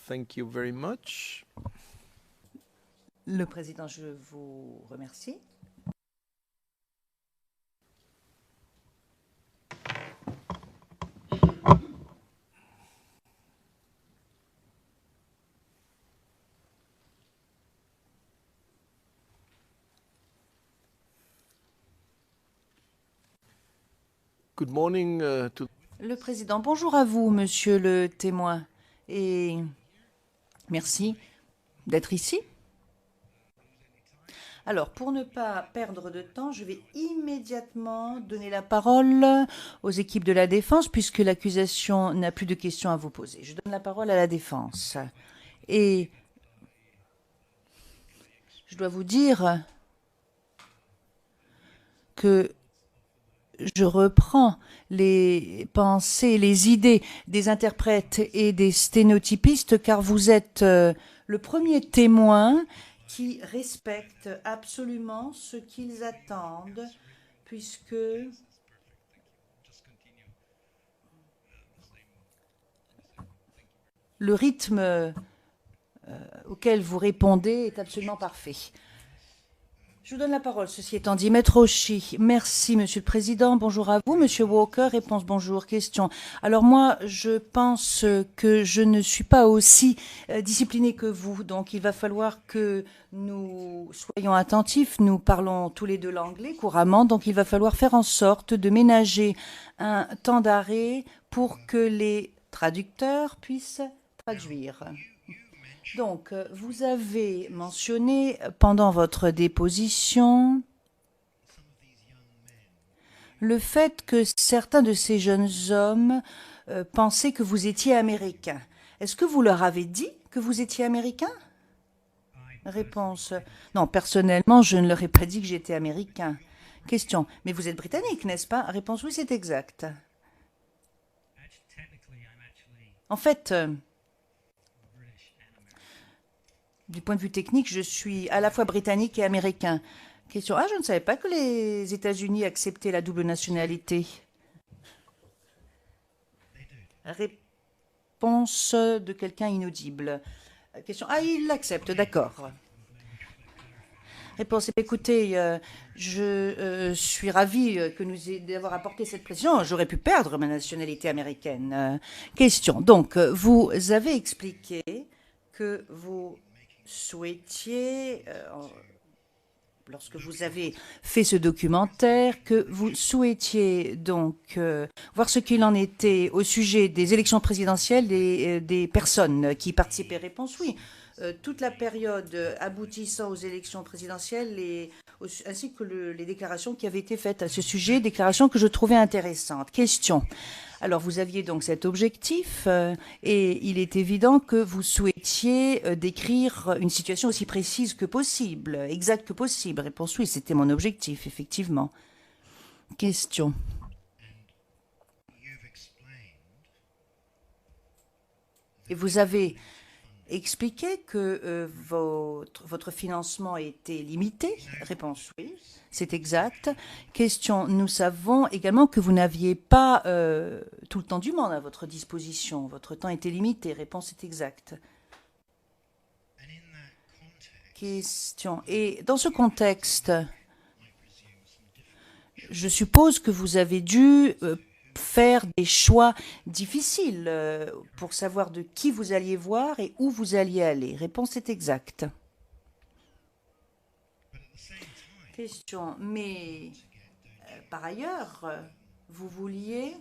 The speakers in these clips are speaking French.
Thank you very much. Le président, je vous remercie. Good morning to Le président, bonjour à vous, monsieur le témoin, et merci d'être ici. Alors, pour ne pas perdre de temps, je vais immédiatement donner la parole aux équipes de la défense, puisque l'accusation n'a plus de questions à vous poser. Je donne la parole à la défense. Et je dois vous dire que je reprends les pensées, les idées des interprètes et des sténotypistes, car vous êtes le premier témoin qui respecte absolument ce qu'ils attendent, puisque le rythme auquel vous répondez est absolument parfait. Je vous donne la parole. Ceci étant dit, Maître Oshii, merci, Monsieur le Président. Bonjour à vous, Monsieur Walker. Réponse bonjour. Question. Alors moi, je pense que je ne suis pas aussi discipliné que vous. Donc il va falloir que nous soyons attentifs. Nous parlons tous les deux l'anglais couramment. Donc il va falloir faire en sorte de ménager un temps d'arrêt pour que les traducteurs puissent traduire. Donc, vous avez mentionné pendant votre déposition le fait que certains de ces jeunes hommes pensaient que vous étiez américain. Est-ce que vous leur avez dit que vous étiez américain? Réponse. Non, personnellement, je ne leur ai pas dit que j'étais américain. Question. Mais vous êtes britannique, n'est-ce pas? Réponse. Oui, c'est exact. En fait, du point de vue technique, je suis à la fois britannique et américain. Question. Ah, je ne savais pas que les États-Unis acceptaient la double nationalité. Réponse de quelqu'un inaudible. Question. Ah, il l'accepte, d'accord. Réponse. Écoutez, je suis ravi d'avoir apporté cette précision. J'aurais pu perdre ma nationalité américaine. Question. Donc, vous avez expliqué que vous souhaitiez, lorsque vous avez fait ce documentaire, que vous souhaitiez donc voir ce qu'il en était au sujet des élections présidentielles et des personnes qui participaient. Réponse oui. Toute la période aboutissant aux élections présidentielles ainsi que les déclarations qui avaient été faites à ce sujet, déclarations que je trouvais intéressantes. Question. Alors, vous aviez donc cet objectif et il est évident que vous souhaitiez décrire une situation aussi précise que possible, exacte que possible. Réponse oui, c'était mon objectif, effectivement. Question. Et vous avez expliqué que votre financement était limité. Réponse oui, c'est exact. Question, nous savons également que vous n'aviez pas tout le temps du monde à votre disposition. Votre temps était limité. Réponse est exacte. Question, et dans ce contexte, je suppose que vous avez dû faire des choix difficiles pour savoir de qui vous alliez voir et où vous alliez aller. Réponse est exacte. Question. Mais par ailleurs, vous vouliez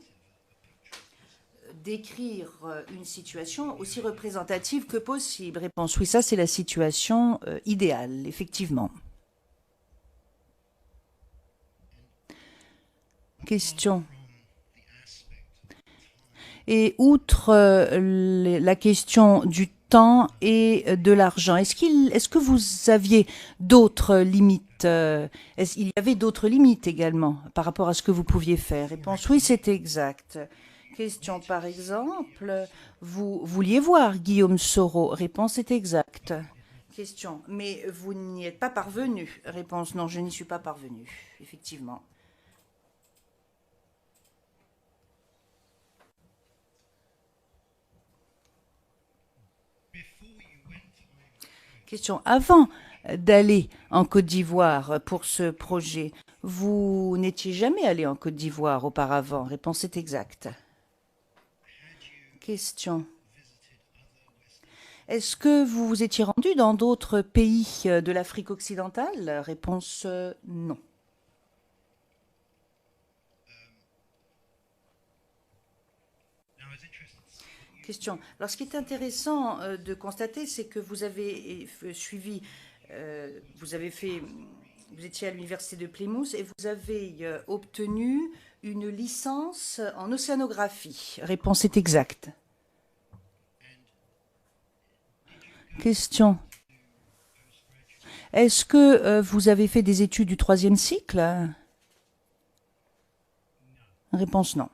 décrire une situation aussi représentative que possible. Réponse. Oui, ça c'est la situation idéale, effectivement. Question. Et outre la question du temps et de l'argent, est-ce que vous aviez d'autres limites il y avait d'autres limites également par rapport à ce que vous pouviez faire? Réponse oui, c'est exact. Question par exemple, vous vouliez voir Guillaume Soro? Réponse est exacte. Question, mais vous n'y êtes pas parvenu? Réponse non, je n'y suis pas parvenu, effectivement. Question. Avant d'aller en Côte d'Ivoire pour ce projet, vous n'étiez jamais allé en Côte d'Ivoire auparavant. Réponse est exacte. Question. Est-ce que vous vous étiez rendu dans d'autres pays de l'Afrique occidentale? Réponse non. Question. Alors, ce qui est intéressant de constater, c'est que vous avez suivi, vous étiez à l'université de Plymouth et vous avez obtenu une licence en océanographie. Réponse est exacte. Question. Est-ce que vous avez fait des études du troisième cycle? Réponse non.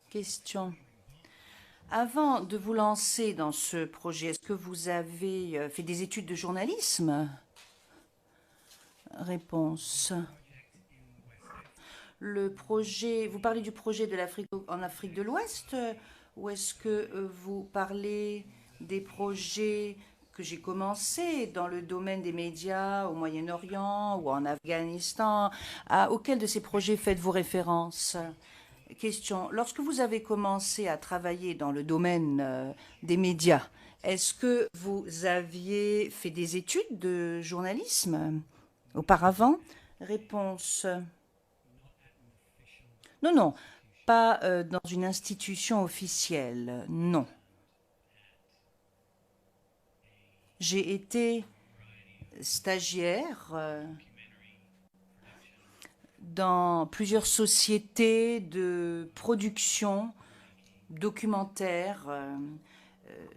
Question. Avant de vous lancer dans ce projet, est-ce que vous avez fait des études de journalisme? Réponse. Le projet, vous parlez du projet de l'Afrique en Afrique de l'Ouest ou est-ce que vous parlez des projets que j'ai commencés dans le domaine des médias au Moyen-Orient ou en Afghanistan? Auquel de ces projets faites-vous référence? Question. Lorsque vous avez commencé à travailler dans le domaine des médias, est-ce que vous aviez fait des études de journalisme auparavant? Réponse. Non, non, pas dans une institution officielle, non. J'ai été stagiaire dans plusieurs sociétés de production documentaire.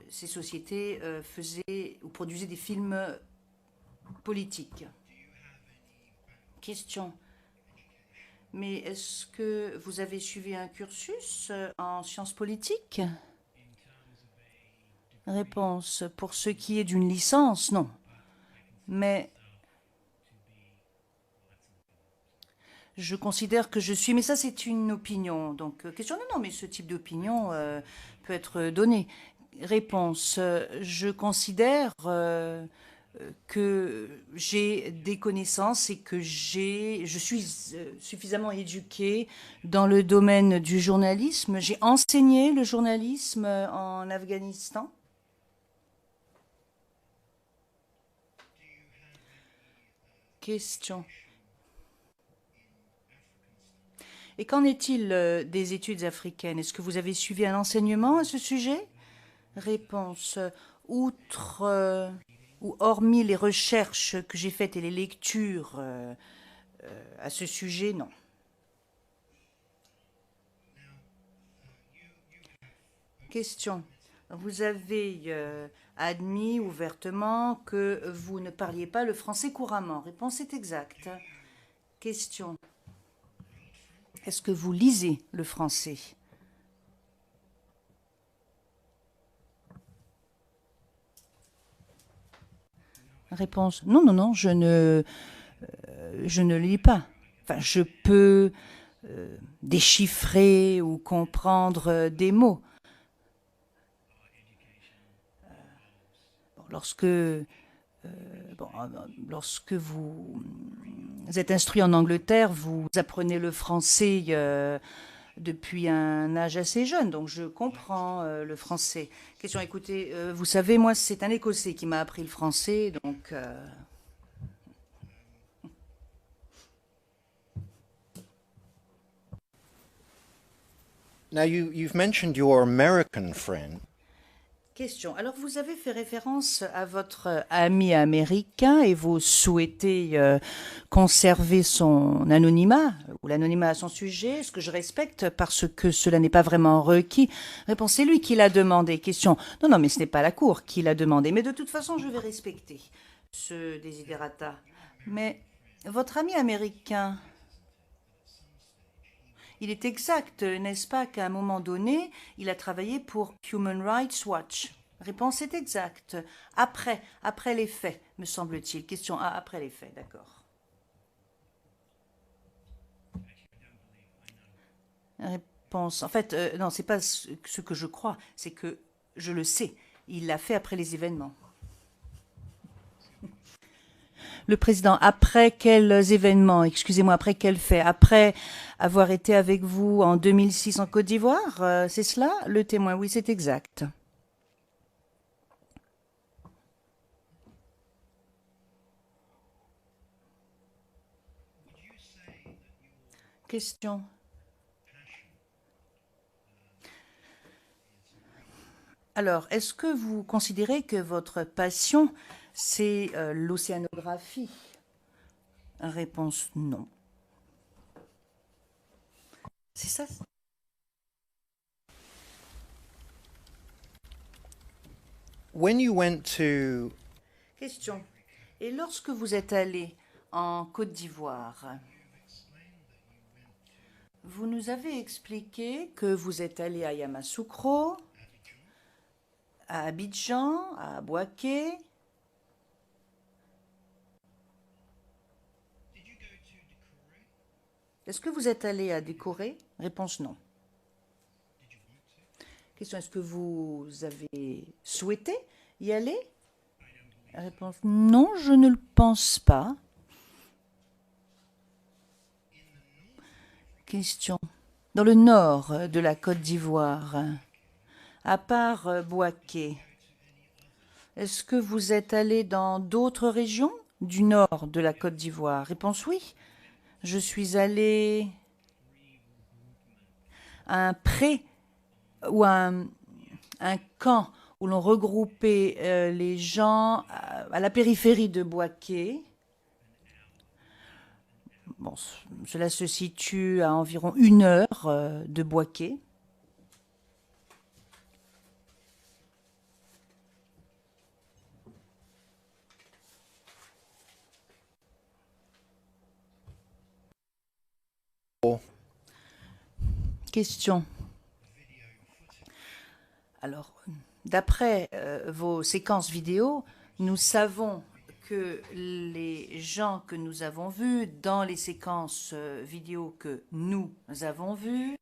Ces sociétés faisaient ou produisaient des films politiques. Question. Mais est-ce que vous avez suivi un cursus en sciences politiques? Réponse. Pour ce qui est d'une licence, non. Mais je considère que je suis... Mais ça, c'est une opinion. Donc, question, non, non, mais ce type d'opinion peut être donné. Réponse. Je considère que j'ai des connaissances et que je suis suffisamment éduquée dans le domaine du journalisme. J'ai enseigné le journalisme en Afghanistan. Question. Et qu'en est-il des études africaines? Est-ce que vous avez suivi un enseignement à ce sujet? Réponse. Outre ou hormis les recherches que j'ai faites et les lectures à ce sujet, non. Question. Vous avez admis ouvertement que vous ne parliez pas le français couramment. Réponse est exacte. Question. Est-ce que vous lisez le français? Réponse. Non, non, non, je ne lis pas. Enfin, je peux déchiffrer ou comprendre des mots. Lorsque vous êtes instruit en Angleterre, vous apprenez le français depuis un âge assez jeune, donc je comprends le français. Question, écoutez, vous savez, moi, c'est un Écossais qui m'a appris le français, donc... Now, you've mentioned your American friend. Question. Alors, vous avez fait référence à votre ami américain et vous souhaitez conserver son anonymat ou l'anonymat à son sujet, ce que je respecte parce que cela n'est pas vraiment requis. Réponse, c'est lui qui l'a demandé. Question. Non, non, mais ce n'est pas la Cour qui l'a demandé. Mais de toute façon, je vais respecter ce desiderata. Mais votre ami américain... Il est exact, n'est-ce pas, qu'à un moment donné, il a travaillé pour Human Rights Watch. Réponse est exacte. Après les faits, me semble-t-il. Question A, après les faits, d'accord. Réponse. En fait, non, c'est pas ce que je crois, c'est que je le sais. Il l'a fait après les événements. Le président, après quels événements? Excusez-moi, après quel fait? Après avoir été avec vous en 2006 en Côte d'Ivoire, c'est cela? Le témoin, oui, c'est exact. Question. Alors, est-ce que vous considérez que votre passion, c'est l'océanographie? Réponse non. C'est ça? When you went to Question. Et lorsque vous êtes allé en Côte d'Ivoire, vous nous avez expliqué que vous êtes allé à Yamoussoukro, à Abidjan, à Bouaké. Est-ce que vous êtes allé à Décoré? Réponse non. Question, est-ce que vous avez souhaité y aller? Réponse non, je ne le pense pas. Question. Dans le nord de la Côte d'Ivoire, à part Bouaké, est-ce que vous êtes allé dans d'autres régions du nord de la Côte d'Ivoire? Réponse oui. Je suis allé à un pré ou un camp où l'on regroupait les gens à la périphérie de Bouaké. Bon, cela se situe à environ 1 heure de Bouaké. Question. Alors, d'après vos séquences vidéo, nous savons que les gens que nous avons vus dans les séquences vidéo que nous avons vues,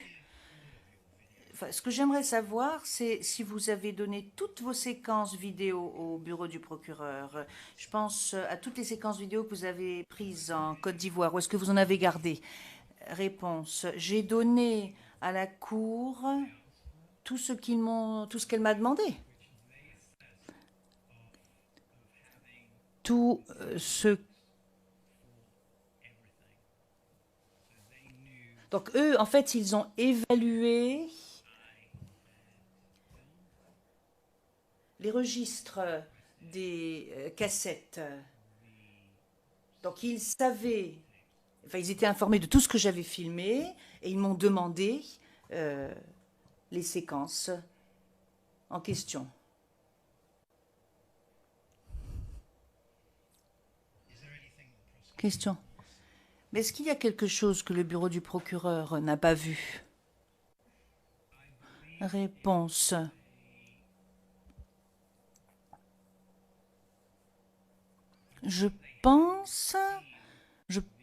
enfin, ce que j'aimerais savoir, c'est si vous avez donné toutes vos séquences vidéo au bureau du procureur. Je pense à toutes les séquences vidéo que vous avez prises en Côte d'Ivoire. Où est-ce que vous en avez gardé? Réponse. J'ai donné à la Cour tout ce qu'elle m'a demandé. Tout ce. Donc eux, en fait, ils ont évalué les registres des cassettes. Donc ils savaient, enfin ils étaient informés de tout ce que j'avais filmé et ils m'ont demandé les séquences en question. Question. Mais est-ce qu'il y a quelque chose que le bureau du procureur n'a pas vu? Réponse. Je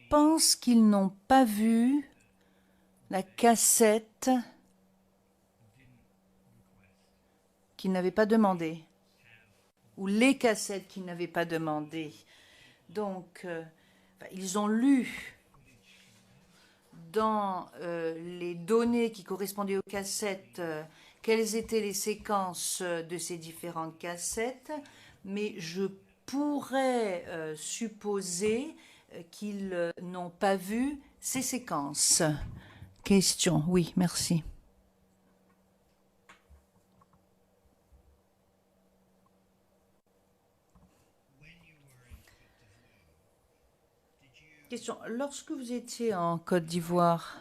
pense qu'ils n'ont pas vu la cassette qu'ils n'avaient pas demandé, ou les cassettes qu'ils n'avaient pas demandées. Donc, ils ont lu dans les données qui correspondaient aux cassettes quelles étaient les séquences de ces différentes cassettes, mais je pourrais supposer qu'ils n'ont pas vu ces séquences. Question. Oui, merci. Question. Lorsque vous étiez en Côte d'Ivoire,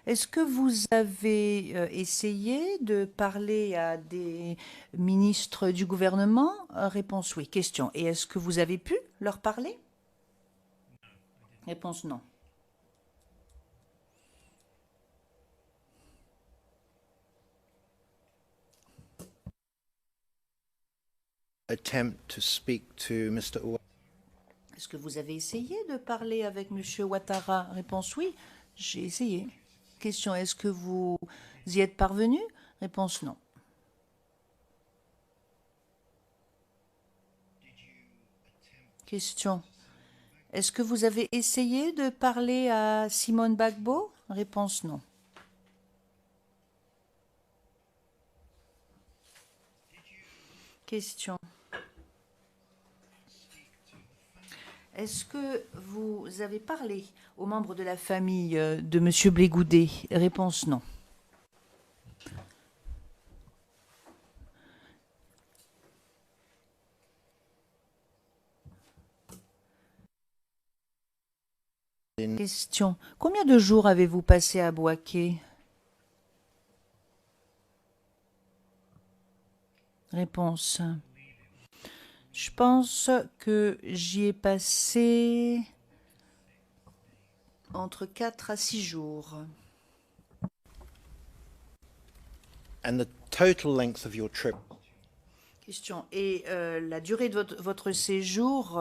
est-ce que vous avez essayé de parler à des ministres du gouvernement? Réponse oui. Question. Et est-ce que vous avez pu leur parler? Réponse non. attempt to speak to Mr. Ouattara? Est-ce que vous avez essayé de parler avec M. Ouattara? Réponse oui, j'ai essayé. Question, est-ce que vous y êtes parvenu? Réponse non. Question, est-ce que vous avez essayé de parler à Simone Gbagbo? Réponse non. Question. Est-ce que vous avez parlé aux membres de la famille de M. Blégoudet? Réponse non. Question. Combien de jours avez-vous passé à Bouaké? Réponse. Je pense que j'y ai passé entre 4 à 6 jours. And the total length of your trip Question. Et la durée de votre séjour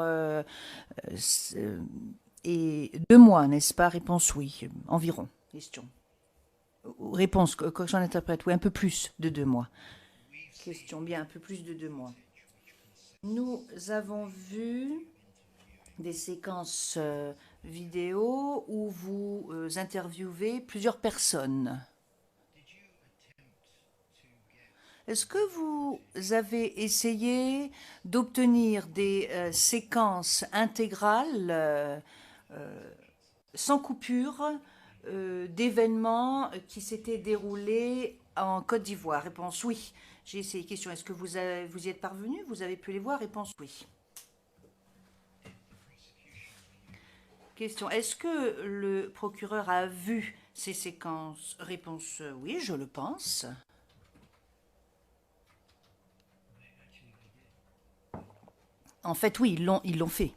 est 2 mois, n'est-ce pas? Réponse oui, environ. Question. Réponse, correction d'interprète, oui, un peu plus de 2 mois. Question, bien, un peu plus de 2 mois. Nous avons vu des séquences vidéo où vous interviewez plusieurs personnes. Est-ce que vous avez essayé d'obtenir des séquences intégrales sans coupure d'événements qui s'étaient déroulés en Côte d'Ivoire? Réponse oui. J'ai essayé. Question, est-ce que vous y êtes parvenu? Vous avez pu les voir? Réponse oui. Question, est-ce que le procureur a vu ces séquences? Réponse oui, je le pense. En fait, oui, ils l'ont fait.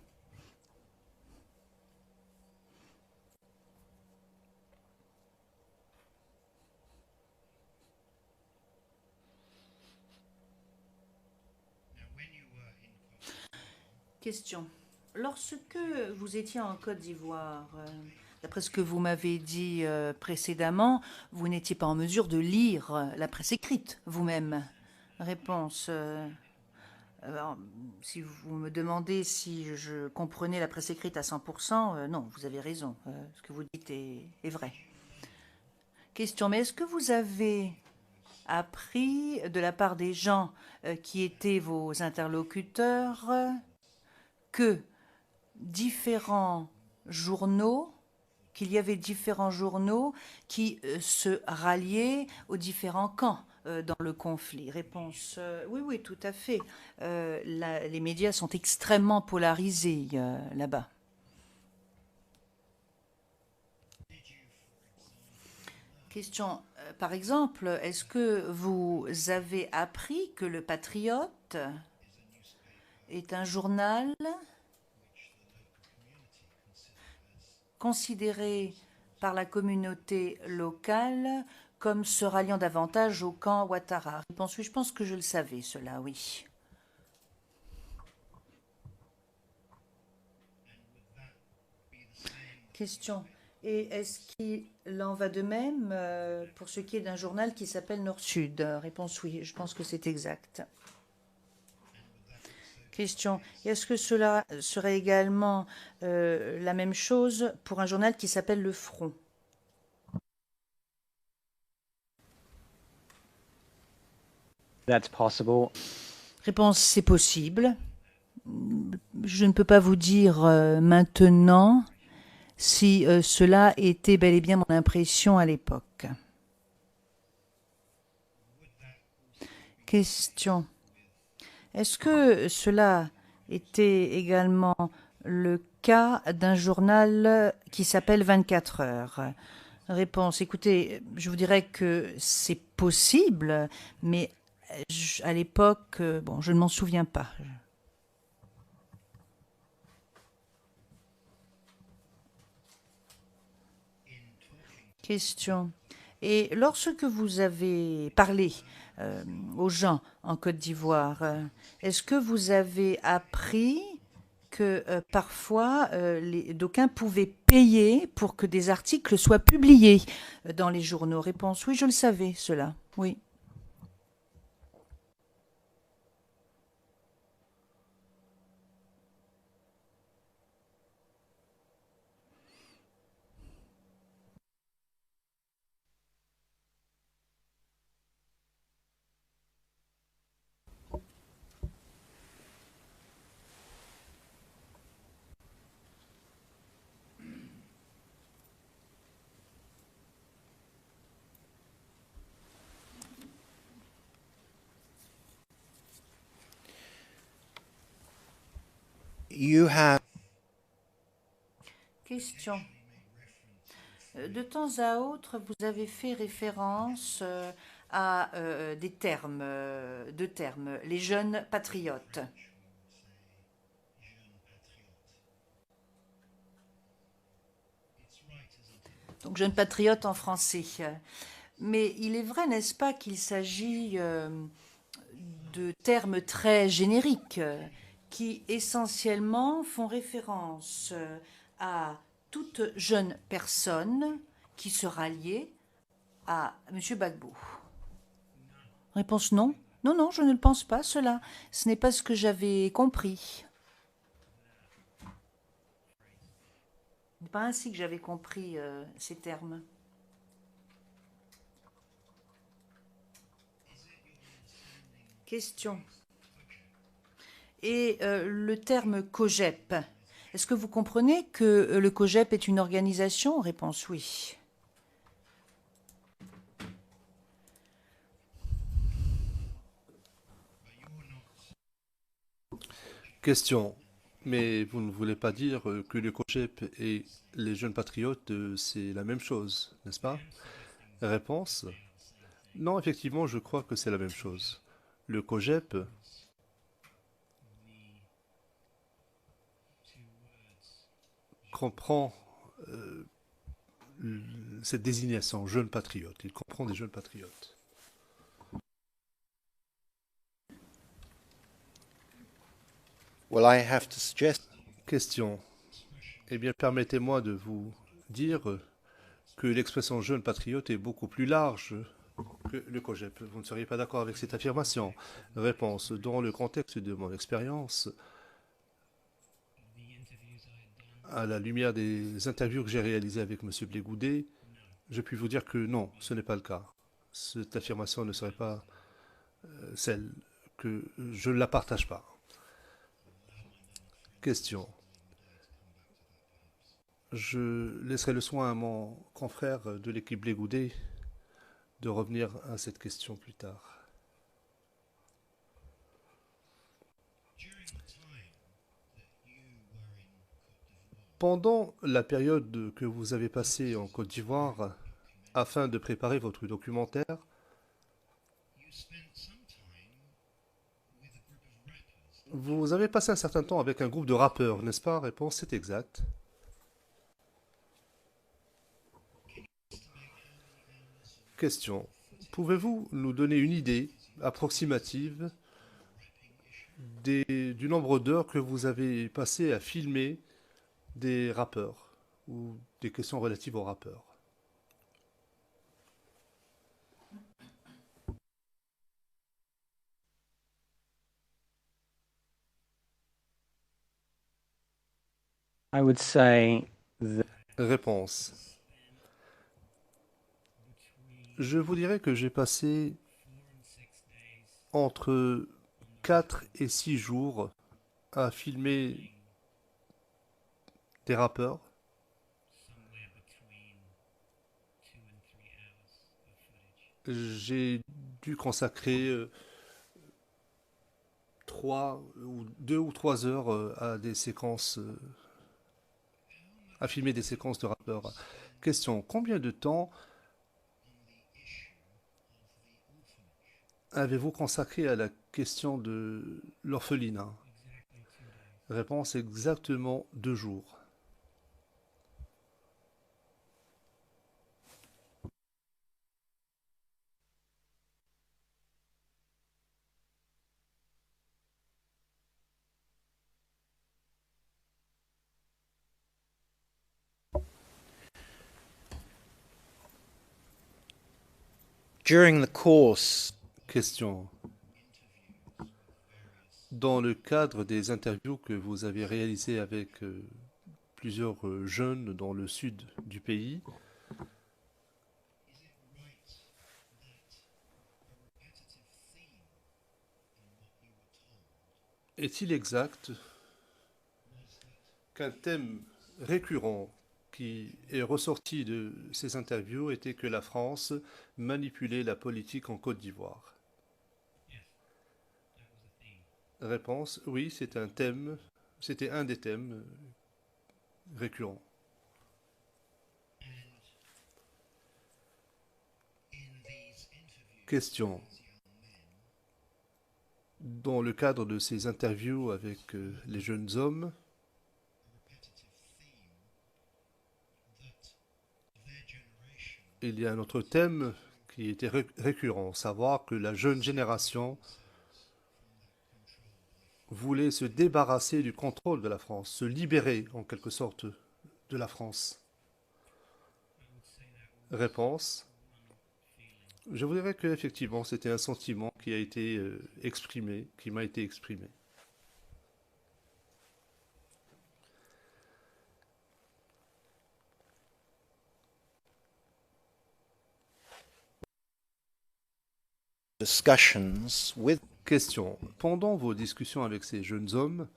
Question. Lorsque vous étiez en Côte d'Ivoire, d'après ce que vous m'avez dit précédemment, vous n'étiez pas en mesure de lire la presse écrite vous-même. Réponse. Alors, si vous me demandez si je comprenais la presse écrite à 100%, non, vous avez raison. Ce que vous dites est vrai. Question, mais est-ce que vous avez appris de la part des gens qui étaient vos interlocuteurs que qu'il y avait différents journaux qui se ralliaient aux différents camps dans le conflit? Réponse oui, oui, tout à fait. Les médias sont extrêmement polarisés là-bas. Question, par exemple, est-ce que vous avez appris que le Patriote est un journal considéré par la communauté locale comme se ralliant davantage au camp Ouattara? Réponse oui, je pense que je le savais, cela, oui. Question. Et est-ce qu'il en va de même pour ce qui est d'un journal qui s'appelle Nord-Sud? Réponse oui, je pense que c'est exact. Question. Est-ce que cela serait également la même chose pour un journal qui s'appelle Le Front? That's possible. Réponse, c'est possible. Je ne peux pas vous dire maintenant si cela était bel et bien mon impression à l'époque. Question. Est-ce que cela était également le cas d'un journal qui s'appelle 24 heures? Réponse. Écoutez, je vous dirais que c'est possible, mais à l'époque, bon, je ne m'en souviens pas. Question. Et lorsque vous avez parlé aux gens en Côte d'Ivoire, est-ce que vous avez appris que parfois d'aucuns pouvaient payer pour que des articles soient publiés dans les journaux. Réponse, oui, je le savais, cela. Oui. You have Question. De temps à autre, vous avez fait référence à des termes, deux termes, les jeunes patriotes. Donc, jeunes patriotes en français. Mais il est vrai, n'est-ce pas, qu'il s'agit de termes très génériques qui essentiellement font référence à toute jeune personne qui sera liée à M. Gbagbo. Réponse non. Non, non, je ne le pense pas, cela. Ce n'est pas ce que j'avais compris. Ce n'est pas ainsi que j'avais compris ces termes. Question. Et le terme COGEP, est-ce que vous comprenez que le COGEP est une organisation? Réponse oui. Question. Mais vous ne voulez pas dire que le COGEP et les jeunes patriotes, c'est la même chose, n'est-ce pas? Réponse. Non, effectivement, je crois que c'est la même chose. Le COGEP comprend cette désignation, jeunes patriotes. Il comprend des jeunes patriotes. well, I have to suggest Question. Eh bien, permettez-moi de vous dire que l'expression jeune patriote est beaucoup plus large que le COGEP. Vous ne seriez pas d'accord avec cette affirmation? Réponse. Dans le contexte de mon expérience, à la lumière des interviews que j'ai réalisées avec M. Blé Goudet, je puis vous dire que non, ce n'est pas le cas. Cette affirmation ne serait pas celle que je ne la partage pas. Question. Je laisserai le soin à mon confrère de l'équipe Blé Goudet de revenir à cette question plus tard. Pendant la période que vous avez passée en Côte d'Ivoire, afin de préparer votre documentaire, vous avez passé un certain temps avec un groupe de rappeurs, n'est-ce pas? Réponse, c'est exact. Question. Pouvez-vous nous donner une idée approximative du nombre d'heures que vous avez passé à filmer des rappeurs ou des questions relatives aux rappeurs? I would say that Réponse. Je vous dirais que j'ai passé entre 4 et 6 jours à filmer des rappeurs. J'ai dû consacrer 2 ou 3 heures à des séquences, à filmer des séquences de rappeurs. Question, combien de temps avez-vous consacré à la question de l'orphelinat? Réponse, exactement 2 jours. During the course Question. Dans le cadre des interviews que vous avez réalisées avec plusieurs jeunes dans le sud du pays, est-il exact qu'un thème récurrent qui est ressorti de ces interviews était que la France manipulait la politique en Côte d'Ivoire? Réponse, oui, c'est un thème, c'était un des thèmes récurrents. Question. Dans le cadre de ces interviews avec les jeunes hommes, il y a un autre thème qui était récurrent, savoir que la jeune génération voulait se débarrasser du contrôle de la France, se libérer en quelque sorte de la France. Réponse. Je vous dirais qu'effectivement, c'était un sentiment qui a été exprimé, qui m'a été exprimé. discussions with Question. Pendant vos discussions avec ces jeunes hommes,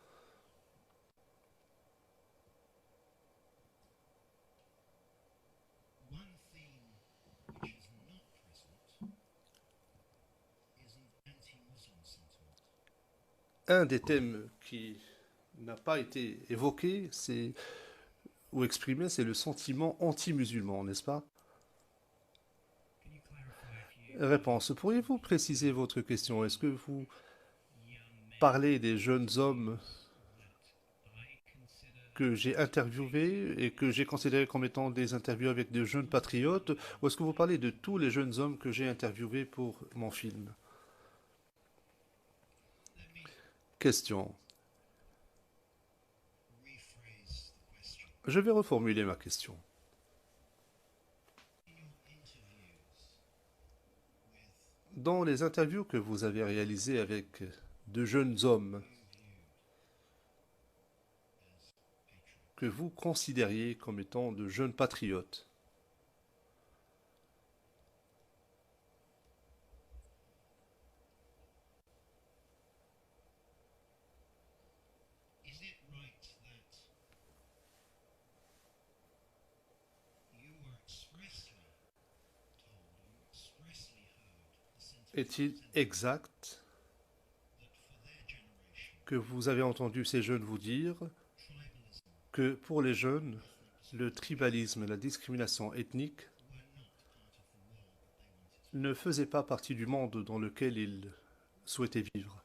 un des thèmes qui n'a pas été évoqué, ou exprimé, c'est le sentiment anti-musulman, n'est-ce pas? Réponse. Pourriez-vous préciser votre question? Est-ce que vous parlez des jeunes hommes que j'ai interviewés et que j'ai considérés comme étant des interviews avec de jeunes patriotes, ou est-ce que vous parlez de tous les jeunes hommes que j'ai interviewés pour mon film? Question. Je vais reformuler ma question. Dans les interviews que vous avez réalisées avec de jeunes hommes que vous considériez comme étant de jeunes patriotes, est-il exact que vous avez entendu ces jeunes vous dire que pour les jeunes, le tribalisme, la discrimination ethnique ne faisait pas partie du monde dans lequel ils souhaitaient vivre?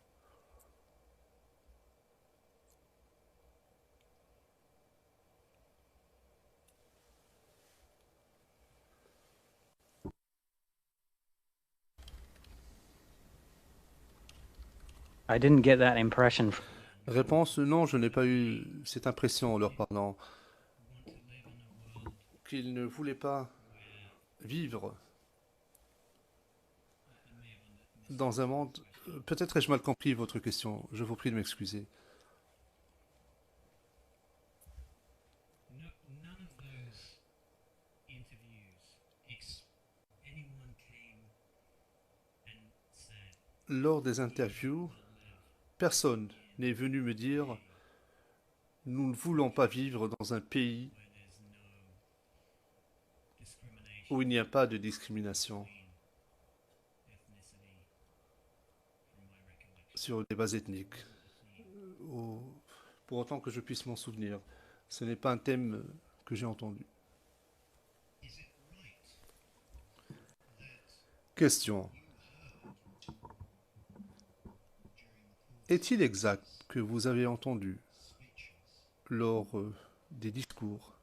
I didn't get that impression. Réponse, non, je n'ai pas eu cette impression en leur parlant qu'ils ne voulaient pas vivre dans un monde... Peut-être ai-je mal compris votre question, je vous prie de m'excuser. Lors des interviews, personne n'est venu me dire « Nous ne voulons pas vivre dans un pays où il n'y a pas de discrimination sur des bases ethniques. » Pour autant que je puisse m'en souvenir, ce n'est pas un thème que j'ai entendu. Question. Est-il exact que vous avez entendu lors des discours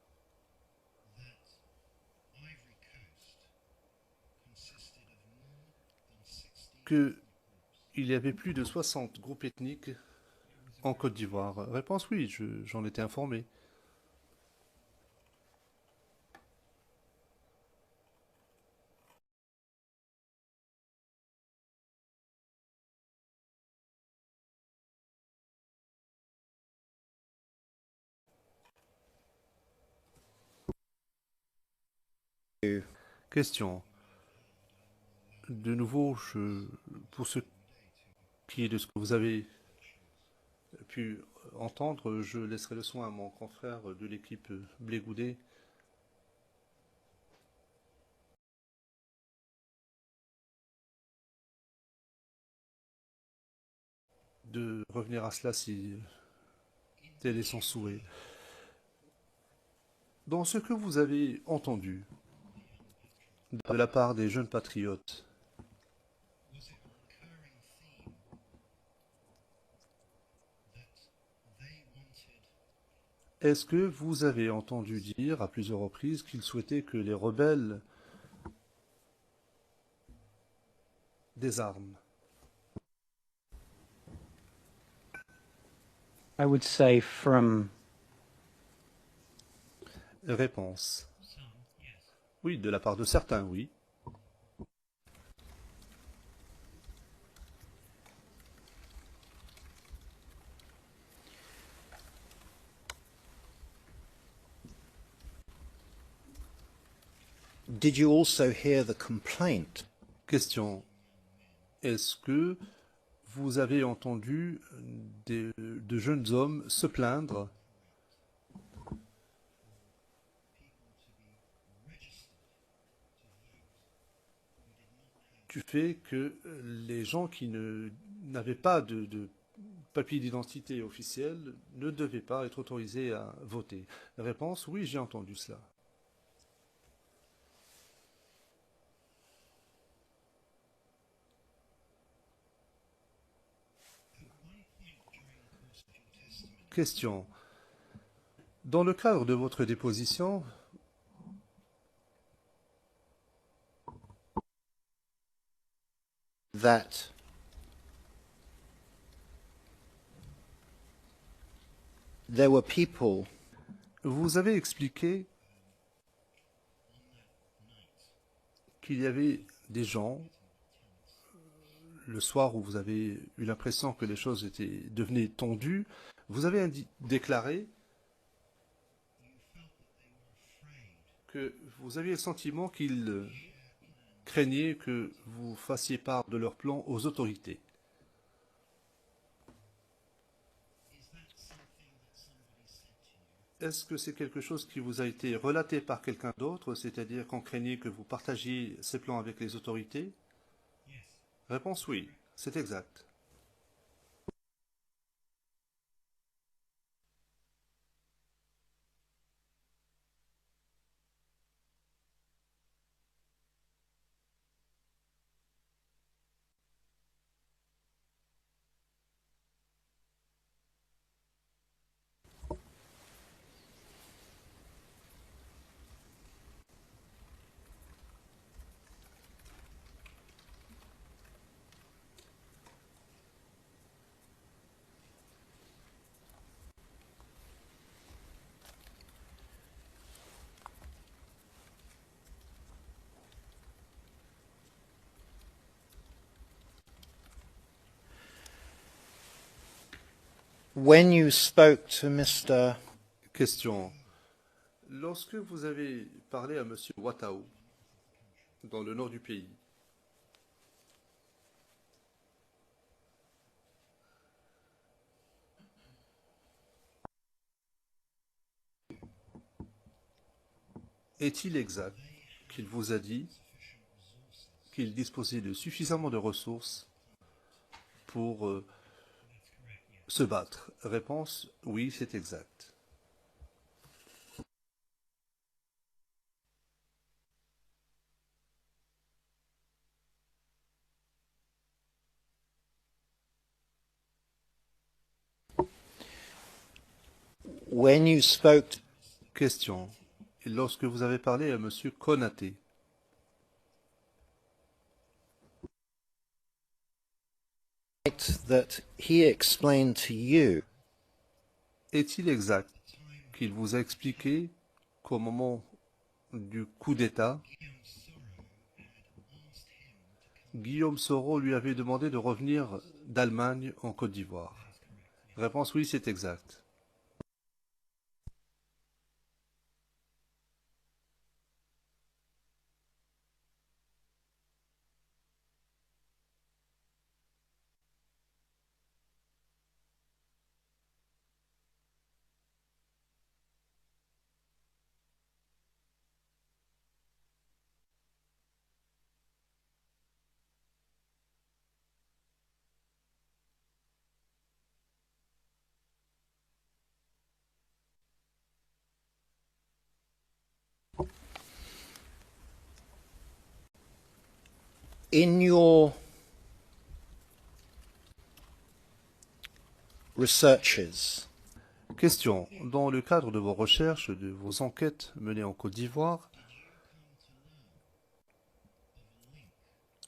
qu'il y avait plus de 60 groupes ethniques en Côte d'Ivoire? Réponse oui, j'en étais informé. Question. De nouveau, pour ce qui est de ce que vous avez pu entendre, je laisserai le soin à mon confrère de l'équipe Blé Goudet de revenir à cela si tel est son souhait. Dans ce que vous avez entendu de la part des jeunes patriotes, est-ce que vous avez entendu dire à plusieurs reprises qu'ils souhaitaient que les rebelles désarment? I would say from Réponse. Oui, de la part de certains, oui. Did you also hear the complaint? Question. Est-ce que vous avez entendu de jeunes hommes se plaindre du fait que les gens qui n'avaient pas de papier d'identité officiel ne devaient pas être autorisés à voter? Réponse, oui, j'ai entendu cela. Question. Dans le cadre de votre déposition, That there were people vous avez expliqué qu'il y avait des gens, le soir où vous avez eu l'impression que les choses devenaient tendues, vous avez déclaré que vous aviez le sentiment qu'ils craignaient que vous fassiez part de leur plan aux autorités. Est-ce que c'est quelque chose qui vous a été relaté par quelqu'un d'autre, c'est-à-dire qu'on craignait que vous partagiez ces plans avec les autorités? Réponse oui, c'est exact. when you spoke to Mr. Question. Lorsque vous avez parlé à M. Ouattao, dans le nord du pays, est-il exact qu'il vous a dit qu'il disposait de suffisamment de ressources pour se battre? Réponse, oui, c'est exact. When you spoke Question. Et lorsque vous avez parlé à M. Konaté, that he explained to you est-il exact qu'il vous a expliqué qu'au moment du coup d'État, Guillaume Soro lui avait demandé de revenir d'Allemagne en Côte d'Ivoire? Réponse oui, c'est exact. In your researches, Question. Dans le cadre de vos recherches, de vos enquêtes menées en Côte d'Ivoire,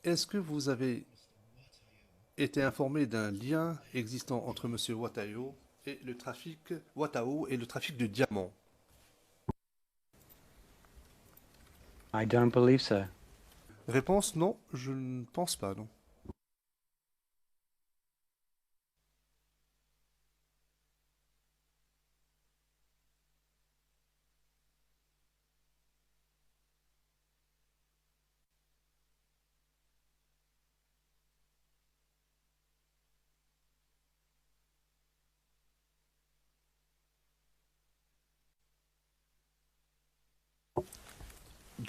est-ce que vous avez été informé d'un lien existant entre M. Watao et le trafic de diamants? I don't believe so. Réponse non, je ne pense pas, non.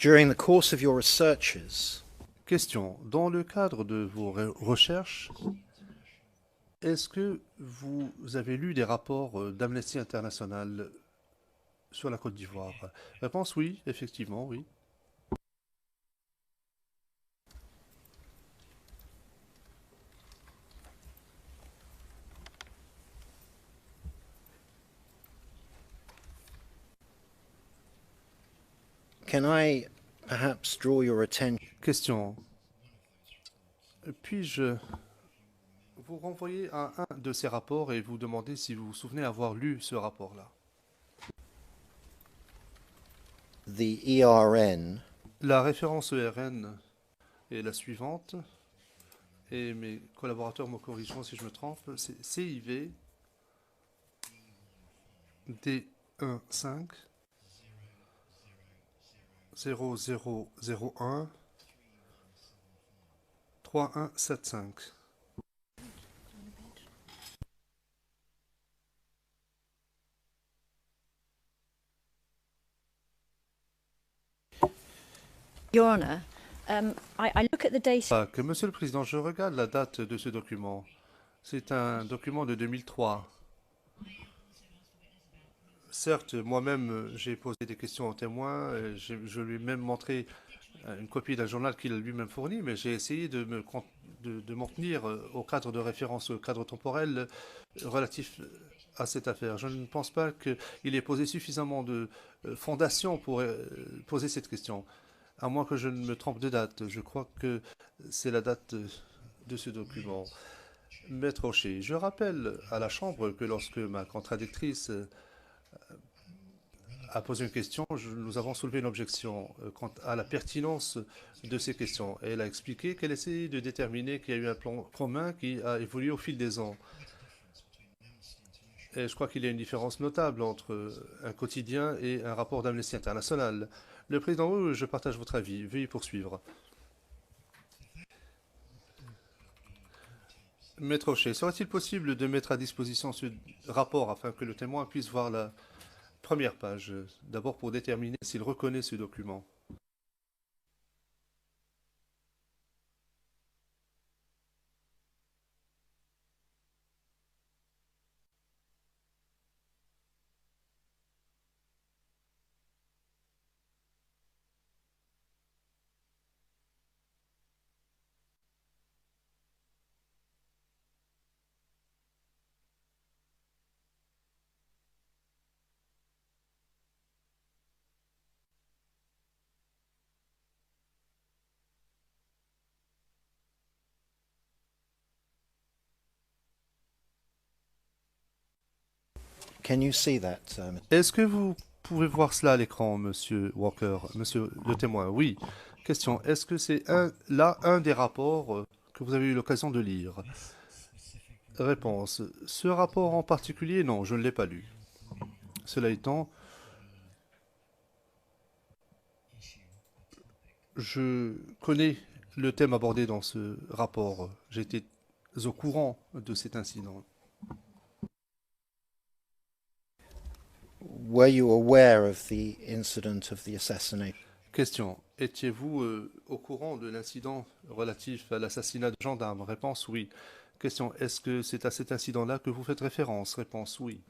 during the course of your researches, Question. Dans le cadre de vos recherches, est-ce que vous avez lu des rapports d'Amnesty International sur la Côte d'Ivoire? Réponse oui, effectivement, oui. can I perhaps draw your attention Question. Puis-je vous renvoyer à un de ces rapports et vous demander si vous vous souvenez avoir lu ce rapport-là? the ERN La référence ERN est la suivante, et mes collaborateurs me corrigeront si je me trompe, c'est CIV D15 0001 3175. Your Honour, I look at the data. Monsieur le Président, je regarde la date de ce document. C'est un document de 2003. Certes, moi-même, j'ai posé des questions aux témoins. Je lui ai même montré une copie d'un journal qu'il a lui-même fourni, mais j'ai essayé de m'en tenir au cadre de référence, au cadre temporel relatif à cette affaire. Je ne pense pas qu'il ait posé suffisamment de fondations pour poser cette question. À moins que je ne me trompe de date, je crois que c'est la date de ce document. Maître Rocher, je rappelle à la Chambre que lorsque ma contradictrice a posé une question, nous avons soulevé une objection quant à la pertinence de ces questions. Et elle a expliqué qu'elle essayait de déterminer qu'il y a eu un plan commun qui a évolué au fil des ans. Et je crois qu'il y a une différence notable entre un quotidien et un rapport d'Amnesty International. Le Président, oui, je partage votre avis. Veuillez poursuivre. Maître Rocher, serait-il possible de mettre à disposition ce rapport afin que le témoin puisse voir la première page, d'abord pour déterminer s'il reconnaît ce document? can you see that Est-ce que vous pouvez voir cela à l'écran, Monsieur Walker, Monsieur le témoin? Oui. Question, est-ce que c'est un des rapports que vous avez eu l'occasion de lire? Réponse, ce rapport en particulier, non, je ne l'ai pas lu. Cela étant, je connais le thème abordé dans ce rapport. J'étais au courant de cet incident. were you aware of the incident of the assassination? Question, étiez-vous au courant de l'incident relatif à l'assassinat de gendarme? Réponse, oui. Question, est-ce que c'est à cet incident-là que vous faites référence? Réponse, oui.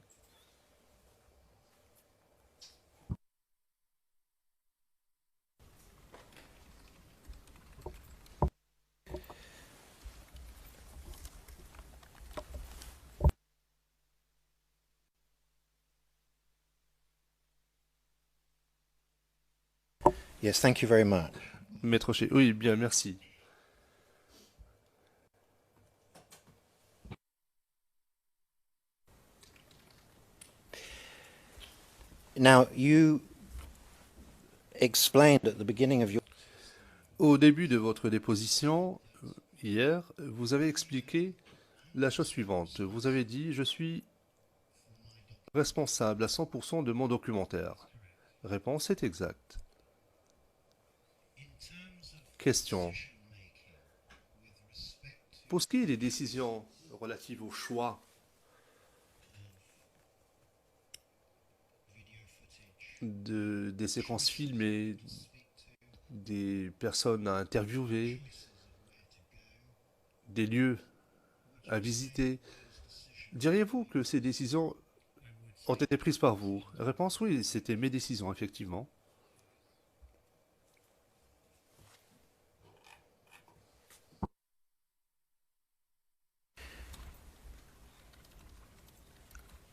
Yes, thank you very much. Maître Rocher. Oui, bien, merci. Now, you explained at the beginning of your Au début de votre déposition, hier, vous avez expliqué la chose suivante. Vous avez dit, je suis responsable à 100% de mon documentaire. Réponse est exacte. Question. Pour ce qui est des décisions relatives au choix des séquences filmées, des personnes à interviewer, des lieux à visiter, diriez-vous que ces décisions ont été prises par vous? Réponse oui, c'était mes décisions, effectivement.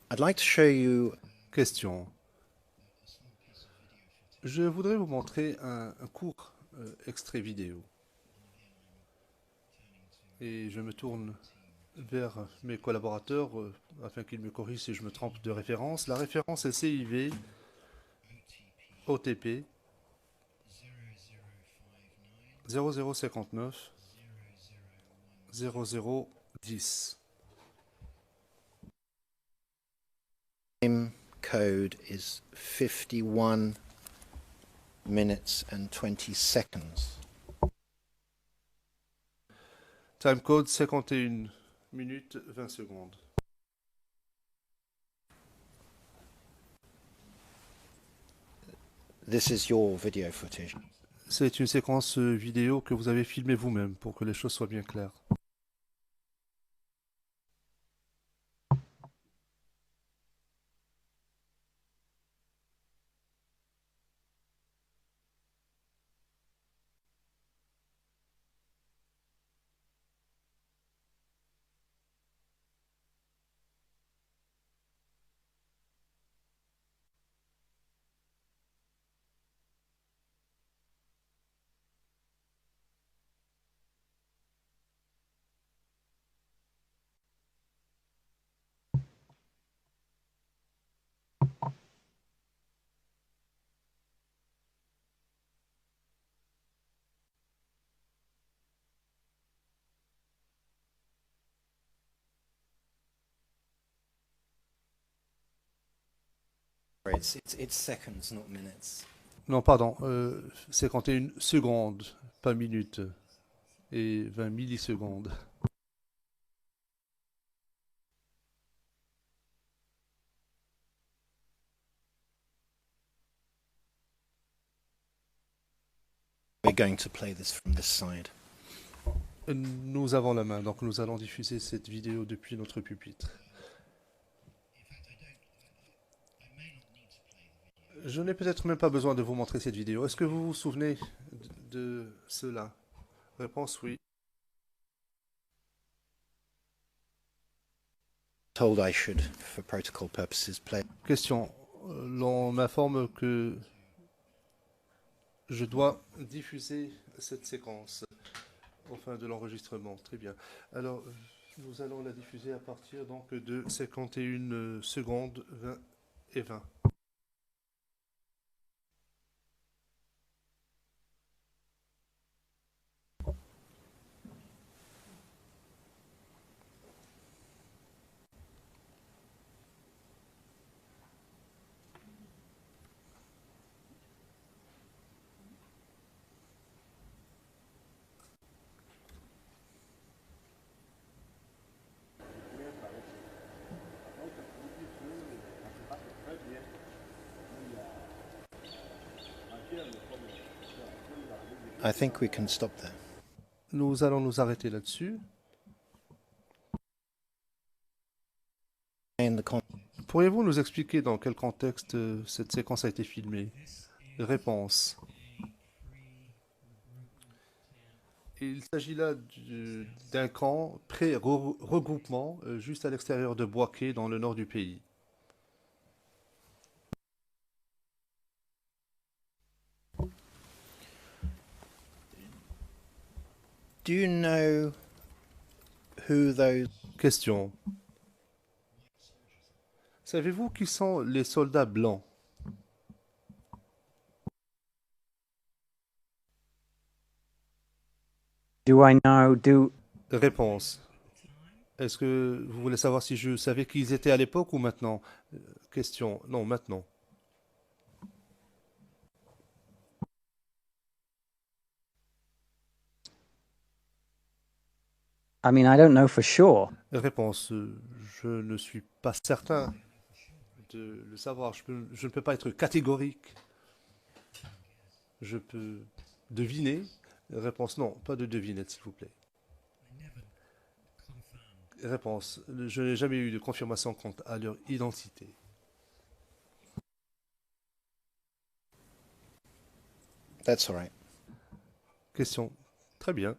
I'd like to show you Question. Je voudrais vous montrer un court extrait vidéo. Et je me tourne vers mes collaborateurs afin qu'ils me corrigent si je me trompe de référence. La référence est CIV OTP 0059 0010. time code is 51 minutes and 20 seconds. Time code 51 minutes 20 secondes. This is your video footage. C'est une séquence vidéo que vous avez filmée vous-même pour que les choses soient bien claires. It's seconds, not minutes. Non, pardon, 51 secondes, pas minutes, et 20 millisecondes. We're going to play this from this side. Nous avons la main, donc nous allons diffuser cette vidéo depuis notre pupitre. Je n'ai peut-être même pas besoin de vous montrer cette vidéo. Est-ce que vous vous souvenez de cela? Réponse oui. Told I should, for protocol purposes, play. Question. L'on m'informe que je dois diffuser cette séquence au fin de l'enregistrement. Très bien. Alors, nous allons la diffuser à partir donc de 51 secondes 20 et 20. I think we can stop there. Nous allons nous arrêter là-dessus. In the con- Pourriez-vous nous expliquer dans quel contexte cette séquence a été filmée? Réponse. Il s'agit là d'un camp pré-regroupement juste à l'extérieur de Bouaké dans le nord du pays. Do you know who those Question. Savez-vous qui sont les soldats blancs? Do I know? Do Réponse. Est-ce que vous voulez savoir si je savais qui ils étaient à l'époque ou maintenant? Question. Non, maintenant. I mean, I don't know for sure. Réponse. Je ne suis pas certain de le savoir. Je ne peux pas être catégorique. Je peux deviner. Réponse. Non, pas de devinette, s'il vous plaît. Réponse. Je n'ai jamais eu de confirmation quant à leur identité. That's all right. Question. Très bien.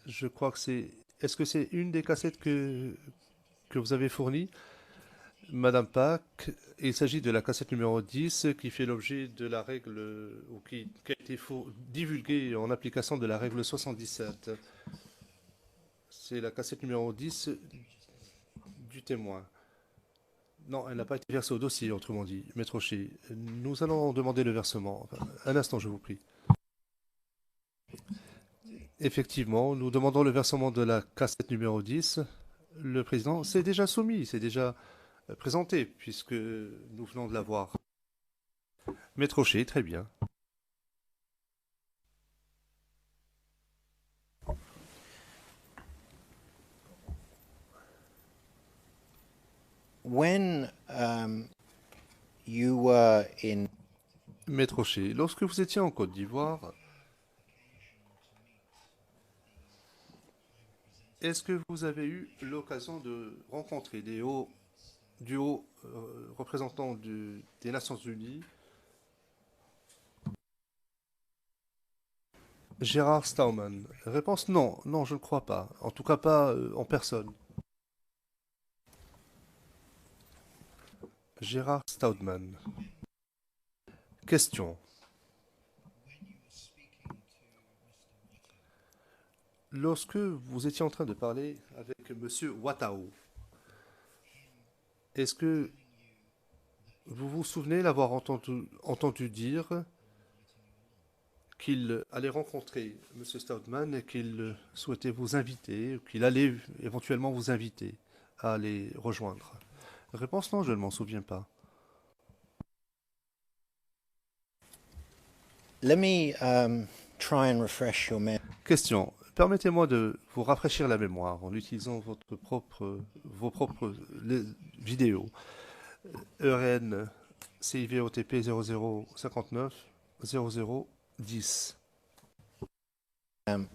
Je crois que c'est... Est-ce que c'est une des cassettes que vous avez fournies, Madame Pack? Il s'agit de la cassette numéro 10 qui fait l'objet de la règle, ou qui a été divulguée en application de la règle 77. C'est la cassette numéro 10 du témoin. Non, elle n'a pas été versée au dossier, autrement dit. Maître Rocher, nous allons demander le versement. Enfin, un instant, je vous prie. Effectivement, nous demandons le versement de la cassette numéro 10. Le président s'est déjà soumis, s'est déjà présenté, puisque nous venons de la voir. Maître Rocher, très bien. When you were in Maître Rocher, lorsque vous étiez en Côte d'Ivoire, est-ce que vous avez eu l'occasion de rencontrer du haut représentant des Nations Unies, Gérard Staumann? Réponse non, non, je ne crois pas. En tout cas pas en personne. Gérard Staumann. Question. Lorsque vous étiez en train de parler avec Monsieur Watao, est-ce que vous vous souvenez l'avoir entendu dire qu'il allait rencontrer Monsieur Staumann et qu'il souhaitait vous inviter, qu'il allait éventuellement vous inviter à les rejoindre? Réponse non, je ne m'en souviens pas. Let me try and refresh your memory. Question. Permettez-moi de vous rafraîchir la mémoire en utilisant vos propres vidéos. ERN CIVOTP 0059 0010 Amp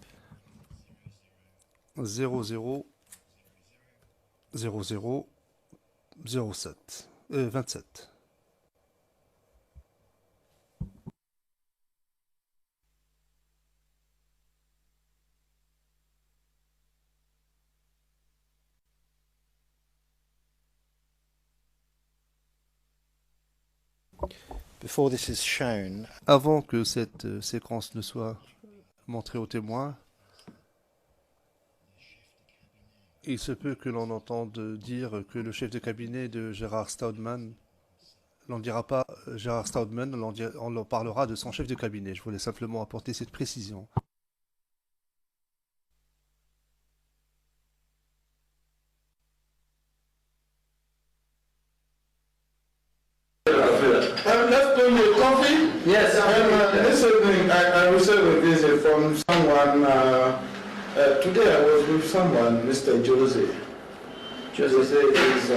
00 00 07 27. Before this is shown, Avant que cette séquence ne soit montrée aux témoins, il se peut que l'on entende dire que le chef de cabinet de Gérard Staumann, l'on ne dira pas Gérard Staumann, on parlera de son chef de cabinet. Je voulais simplement apporter cette précision. Let's do your coffee. Yes. This evening, I received a visit from someone. Today I was with someone, Mr. Jose. Jose is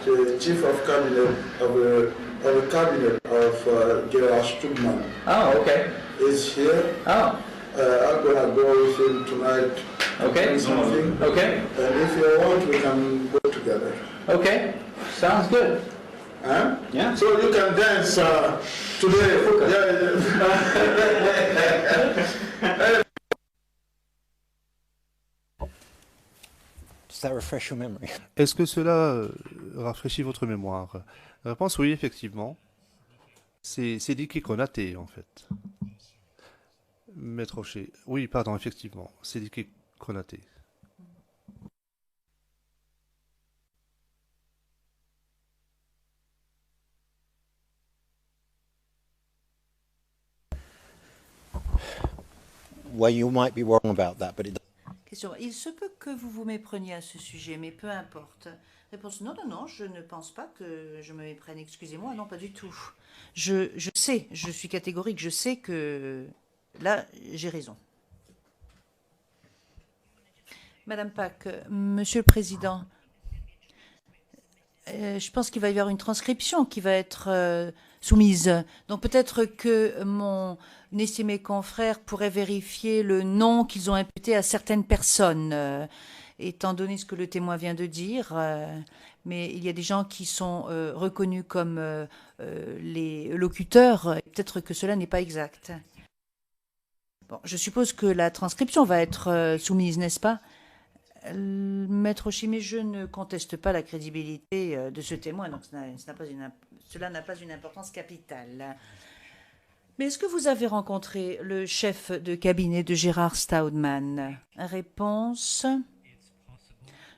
the chief of cabinet of the cabinet of Gerard Stubman. Oh, okay. He's here. Oh, I'm gonna go with him tonight. okay. Do something. Okay. And if you want, we can go together. Okay. Sounds good. Huh? Yeah. So you can dance today. Yeah. does that refresh your memory? Est-ce que cela rafraîchit votre mémoire? Réponse oui, effectivement. C'est Sidiki Konaté, en fait. Maître Rocher. Oui, pardon, effectivement. Sidiki Konaté. Well, you might be wrong about that, but it Question. Il se peut que vous vous mépreniez à ce sujet, mais peu importe. Réponse. Non, non, non, je ne pense pas que je me méprenne. Excusez-moi, non, pas du tout. Je sais, je suis catégorique, je sais que là, j'ai raison. Madame Pack, Monsieur le Président, je pense qu'il va y avoir une transcription qui va être soumise. Donc peut-être que mon estimé confrère pourrait vérifier le nom qu'ils ont imputé à certaines personnes, étant donné ce que le témoin vient de dire. Mais il y a des gens qui sont reconnus comme les locuteurs. Peut-être que cela n'est pas exact. Bon, je suppose que la transcription va être soumise, n'est-ce pas? Maître Oshime, je ne conteste pas la crédibilité de ce témoin, donc cela n'a pas une importance capitale. Mais est-ce que vous avez rencontré le chef de cabinet de Gérard Staudman? Réponse.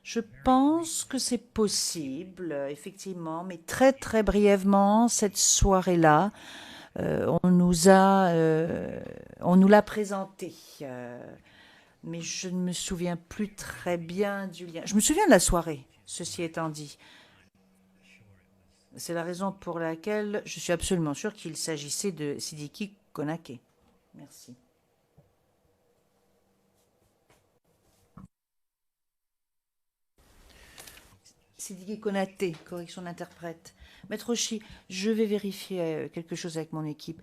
Je pense que c'est possible, effectivement, mais très très brièvement, cette soirée-là, on nous l'a présenté. Mais je ne me souviens plus très bien du lien. Je me souviens de la soirée, ceci étant dit. C'est la raison pour laquelle je suis absolument sûre qu'il s'agissait de Sidiki Konaté. Merci. Sidiki Konaté, correction d'interprète. Maître Oshi, je vais vérifier quelque chose avec mon équipe.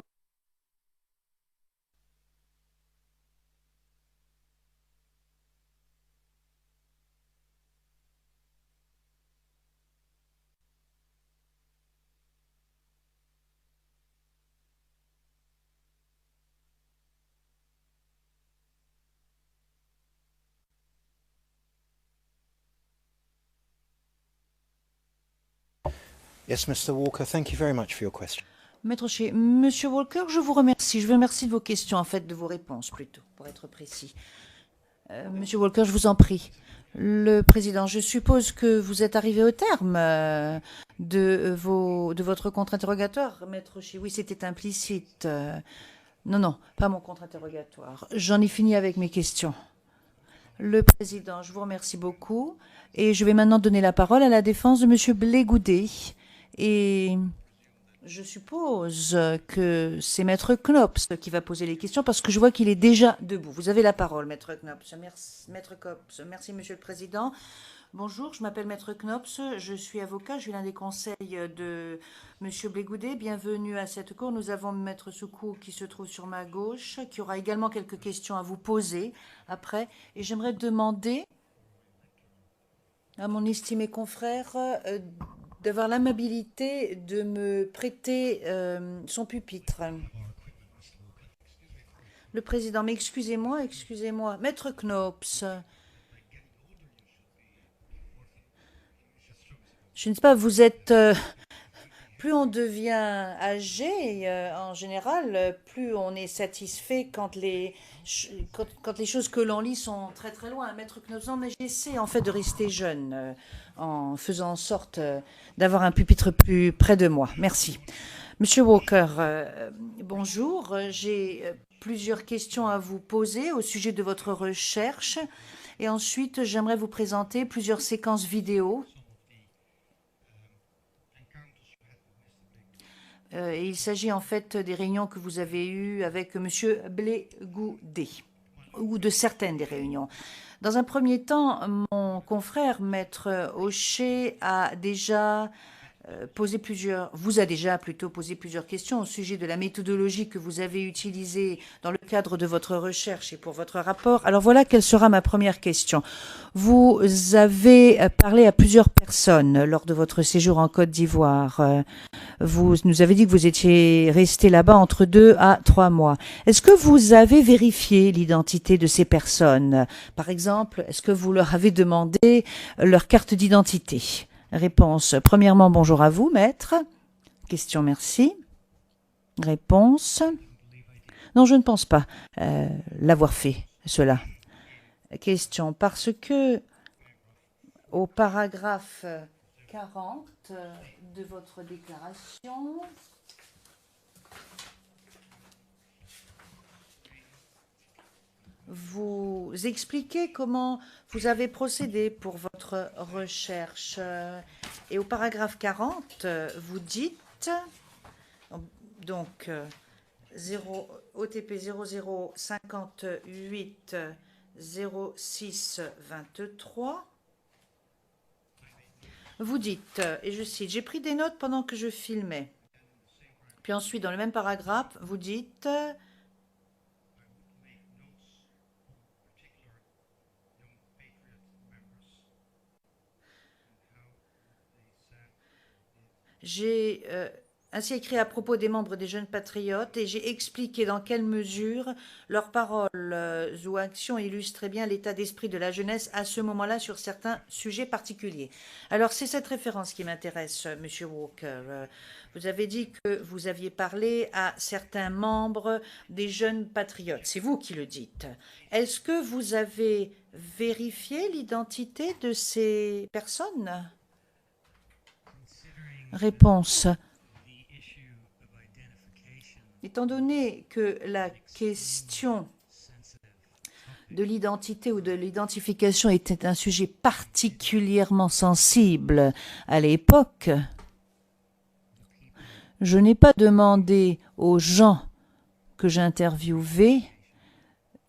Yes, Mr. Walker, thank you very much for your question. Maître Oshie, Monsieur Walker, je vous remercie. Je vous remercie de vos questions, en fait, de vos réponses plutôt, pour être précis. Monsieur Walker, je vous en prie. Le Président, je suppose que vous êtes arrivé au terme de votre contre-interrogatoire, Maître Oshie. Oui, c'était implicite. Non, non, pas mon contre-interrogatoire. J'en ai fini avec mes questions. Le Président, je vous remercie beaucoup. Et je vais maintenant donner la parole à la défense de Monsieur Blégoudet. Et je suppose que c'est Maître Knops qui va poser les questions parce que je vois qu'il est déjà debout. Vous avez la parole, Maître Knops. Merci, Maître Knops. Merci, Monsieur le Président. Bonjour, je m'appelle Maître Knops. Je suis avocat. Je suis l'un des conseils de Monsieur Blégoudet. Bienvenue à cette cour. Nous avons Maître Soukou qui se trouve sur ma gauche, qui aura également quelques questions à vous poser après. Et j'aimerais demander à mon estimé confrère d'avoir l'amabilité de me prêter son pupitre. Le Président, mais excusez-moi, excusez-moi. Maître Knops, je ne sais pas, vous êtes... plus on devient âgé, en général, plus on est satisfait quand les choses que l'on lit sont très très loin. Maître Knops, mais j'essaie en fait de rester jeune en faisant en sorte d'avoir un pupitre plus près de moi. Merci. Monsieur Walker, bonjour. J'ai plusieurs questions à vous poser au sujet de votre recherche. Et ensuite, j'aimerais vous présenter plusieurs séquences vidéo. Il s'agit en fait des réunions que vous avez eues avec Monsieur Blégoudet, ou de certaines des réunions. Dans un premier temps, mon confrère, Maître Oshie, vous a déjà plutôt posé plusieurs questions au sujet de la méthodologie que vous avez utilisée dans le cadre de votre recherche et pour votre rapport. Alors voilà quelle sera ma première question. Vous avez parlé à plusieurs personnes lors de votre séjour en Côte d'Ivoire. Vous nous avez dit que vous étiez resté là-bas entre 2 à 3 mois. Est-ce que vous avez vérifié l'identité de ces personnes? Par exemple, est-ce que vous leur avez demandé leur carte d'identité? Réponse. Premièrement, bonjour à vous, maître. Question, merci. Réponse. Non, je ne pense pas l'avoir fait, cela. Question. Parce que au paragraphe 40 de votre déclaration, vous expliquez comment vous avez procédé pour votre recherche. Et au paragraphe 40, vous dites, donc, OTP 0058 06 23, vous dites, et je cite, « J'ai pris des notes pendant que je filmais ». Puis ensuite, dans le même paragraphe, vous dites... J'ai ainsi écrit à propos des membres des Jeunes Patriotes et j'ai expliqué dans quelle mesure leurs paroles ou actions illustraient bien l'état d'esprit de la jeunesse à ce moment-là sur certains sujets particuliers. Alors c'est cette référence qui m'intéresse, Monsieur Walker. Vous avez dit que vous aviez parlé à certains membres des Jeunes Patriotes. C'est vous qui le dites. Est-ce que vous avez vérifié l'identité de ces personnes ? Réponse. Étant donné que la question de l'identité ou de l'identification était un sujet particulièrement sensible à l'époque, je n'ai pas demandé aux gens que j'interviewais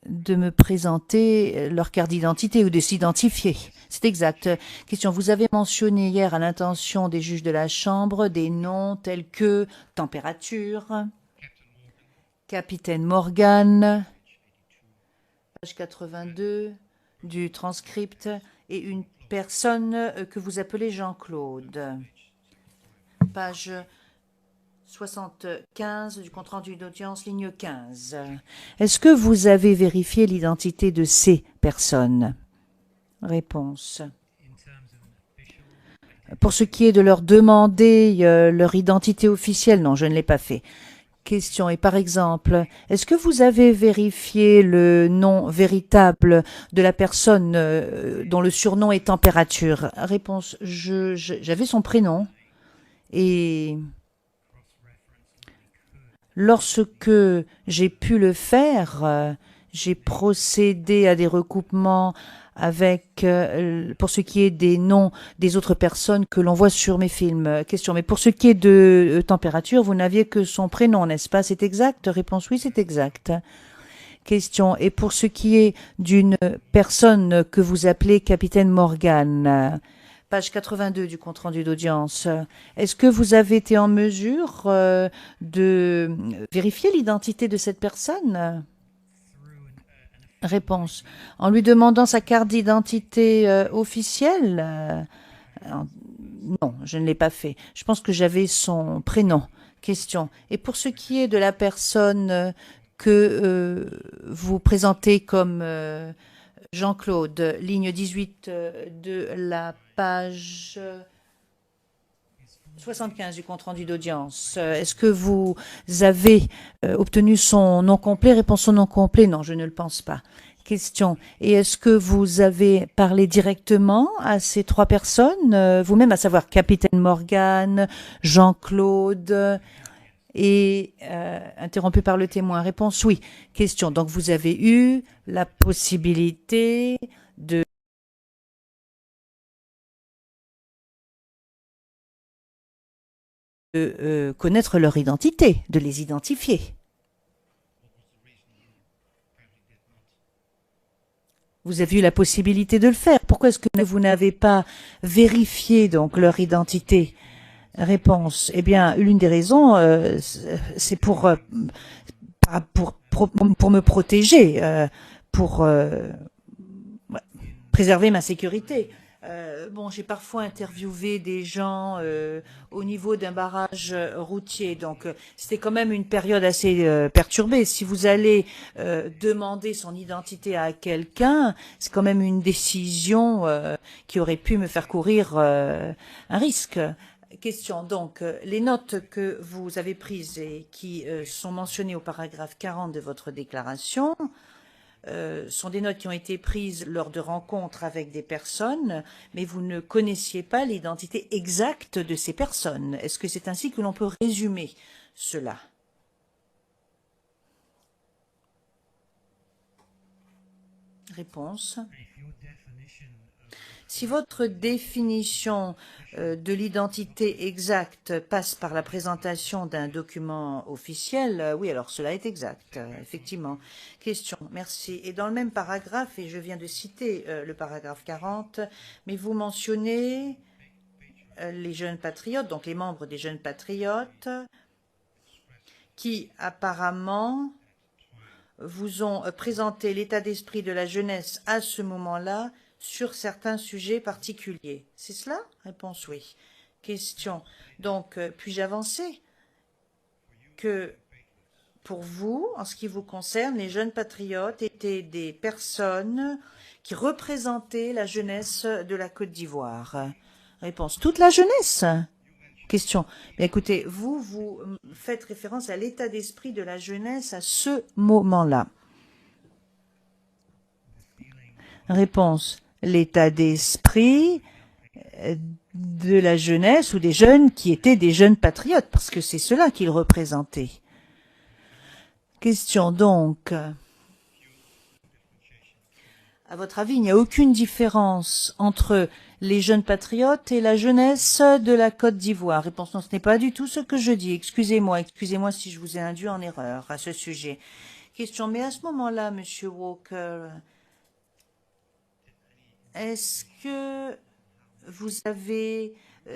de me présenter leur carte d'identité ou de s'identifier. C'est exact. Question. Vous avez mentionné hier à l'intention des juges de la Chambre des noms tels que température, Capitaine Morgan, page 82 du transcript, et une personne que vous appelez Jean-Claude. Page 75 du compte-rendu d'audience, ligne 15. Est-ce que vous avez vérifié l'identité de ces personnes? Réponse. Pour ce qui est de leur demander leur identité officielle, non, je ne l'ai pas fait. Question. Et par exemple, est-ce que vous avez vérifié le nom véritable de la personne dont le surnom est température? Réponse. J'avais son prénom. Et lorsque j'ai pu le faire, j'ai procédé à des recoupements avec, pour ce qui est des noms des autres personnes que l'on voit sur mes films. Question. Mais pour ce qui est de température, vous n'aviez que son prénom, n'est-ce pas? C'est exact? Réponse. Oui, c'est exact. Question. Et pour ce qui est d'une personne que vous appelez Capitaine Morgan, page 82 du compte-rendu d'audience, est-ce que vous avez été en mesure de vérifier l'identité de cette personne? Réponse. En lui demandant sa carte d'identité officielle? Non, je ne l'ai pas fait. Je pense que j'avais son prénom. Question. Et pour ce qui est de la personne que vous présentez comme Jean-Claude, ligne 18 de la page 75 du compte-rendu d'audience. Est-ce que vous avez obtenu son nom complet? Réponse. Son nom complet? Non, je ne le pense pas. Question. Et est-ce que vous avez parlé directement à ces trois personnes, vous-même, à savoir Capitaine Morgan, Jean-Claude et interrompu par le témoin? Réponse. Oui. Question. Donc vous avez eu la possibilité de connaître leur identité, de les identifier. Vous avez eu la possibilité de le faire. Pourquoi est-ce que vous n'avez pas vérifié donc leur identité? Réponse. Eh bien, l'une des raisons, c'est pour me protéger, pour préserver ma sécurité. Bon, j'ai parfois interviewé des gens au niveau d'un barrage routier, donc c'était quand même une période assez perturbée. Si vous allez demander son identité à quelqu'un, c'est quand même une décision qui aurait pu me faire courir un risque. Question. Donc, les notes que vous avez prises et qui sont mentionnées au paragraphe 40 de votre déclaration sont des notes qui ont été prises lors de rencontres avec des personnes, mais vous ne connaissiez pas l'identité exacte de ces personnes. Est-ce que c'est ainsi que l'on peut résumer cela? Réponse. Si votre définition de l'identité exacte passe par la présentation d'un document officiel, oui, alors cela est exact, effectivement. Question, merci. Et dans le même paragraphe, et je viens de citer le paragraphe 40, mais vous mentionnez les jeunes patriotes, donc les membres des jeunes patriotes, qui apparemment vous ont présenté l'état d'esprit de la jeunesse à ce moment-là sur certains sujets particuliers. C'est cela? Réponse oui. Question. Donc, puis-je avancer que pour vous, en ce qui vous concerne, les jeunes patriotes étaient des personnes qui représentaient la jeunesse de la Côte d'Ivoire? Réponse. Toute la jeunesse? Question. Mais écoutez, vous faites référence à l'état d'esprit de la jeunesse à ce moment-là. Réponse. L'état d'esprit de la jeunesse ou des jeunes qui étaient des jeunes patriotes, parce que c'est cela qu'ils représentaient. Question donc. À votre avis, il n'y a aucune différence entre les jeunes patriotes et la jeunesse de la Côte d'Ivoire? Réponse non, ce n'est pas du tout ce que je dis. Excusez-moi si je vous ai induit en erreur à ce sujet. Question, mais à ce moment-là, Monsieur Walker, est-ce que vous avez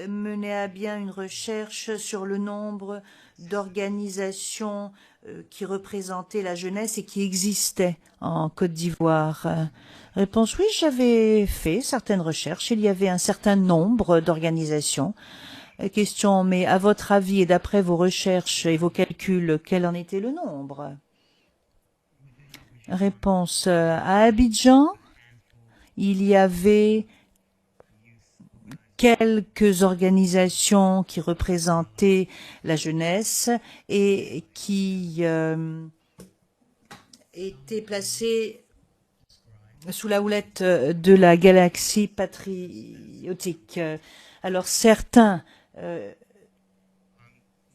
mené à bien une recherche sur le nombre d'organisations qui représentaient la jeunesse et qui existaient en Côte d'Ivoire? Réponse oui, j'avais fait certaines recherches. Il y avait un certain nombre d'organisations. Question, mais à votre avis et d'après vos recherches et vos calculs, quel en était le nombre? Réponse, à Abidjan, il y avait quelques organisations qui représentaient la jeunesse et qui étaient placées sous la houlette de la galaxie patriotique. Alors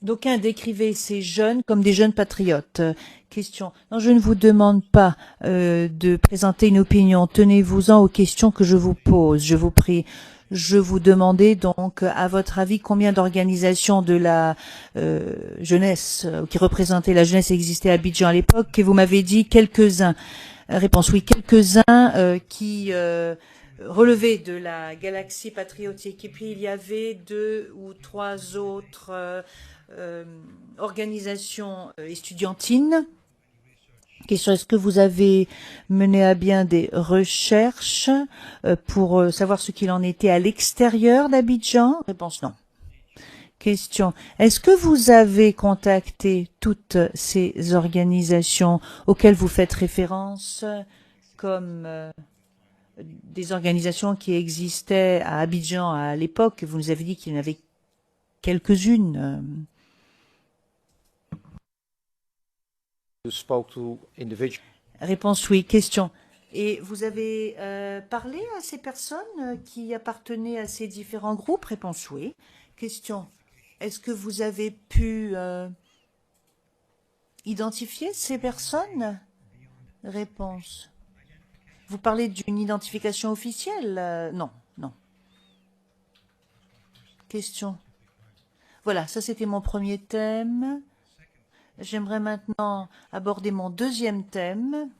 d'aucuns décrivaient ces jeunes comme des jeunes patriotes. Question. Non, je ne vous demande pas de présenter une opinion. Tenez-vous-en aux questions que je vous pose. Je vous prie. Je vous demandais donc, à votre avis, combien d'organisations de la jeunesse, qui représentaient la jeunesse existaient à Abidjan à l'époque, et vous m'avez dit quelques-uns. Réponse oui, quelques-uns qui relevaient de la galaxie patriotique. Et puis il y avait 2 ou 3 autres organisations estudiantines. Question, est-ce que vous avez mené à bien des recherches pour savoir ce qu'il en était à l'extérieur d'Abidjan? Réponse non. Question, est-ce que vous avez contacté toutes ces organisations auxquelles vous faites référence comme des organisations qui existaient à Abidjan à l'époque? Vous nous avez dit qu'il y en avait quelques-unes. Réponse oui. Question. Et vous avez parlé à ces personnes qui appartenaient à ces différents groupes? Réponse oui. Question. Est-ce que vous avez pu identifier ces personnes? Réponse. Vous parlez d'une identification officielle? Non, non. Question. Voilà, ça c'était mon premier thème. J'aimerais maintenant aborder mon deuxième thème.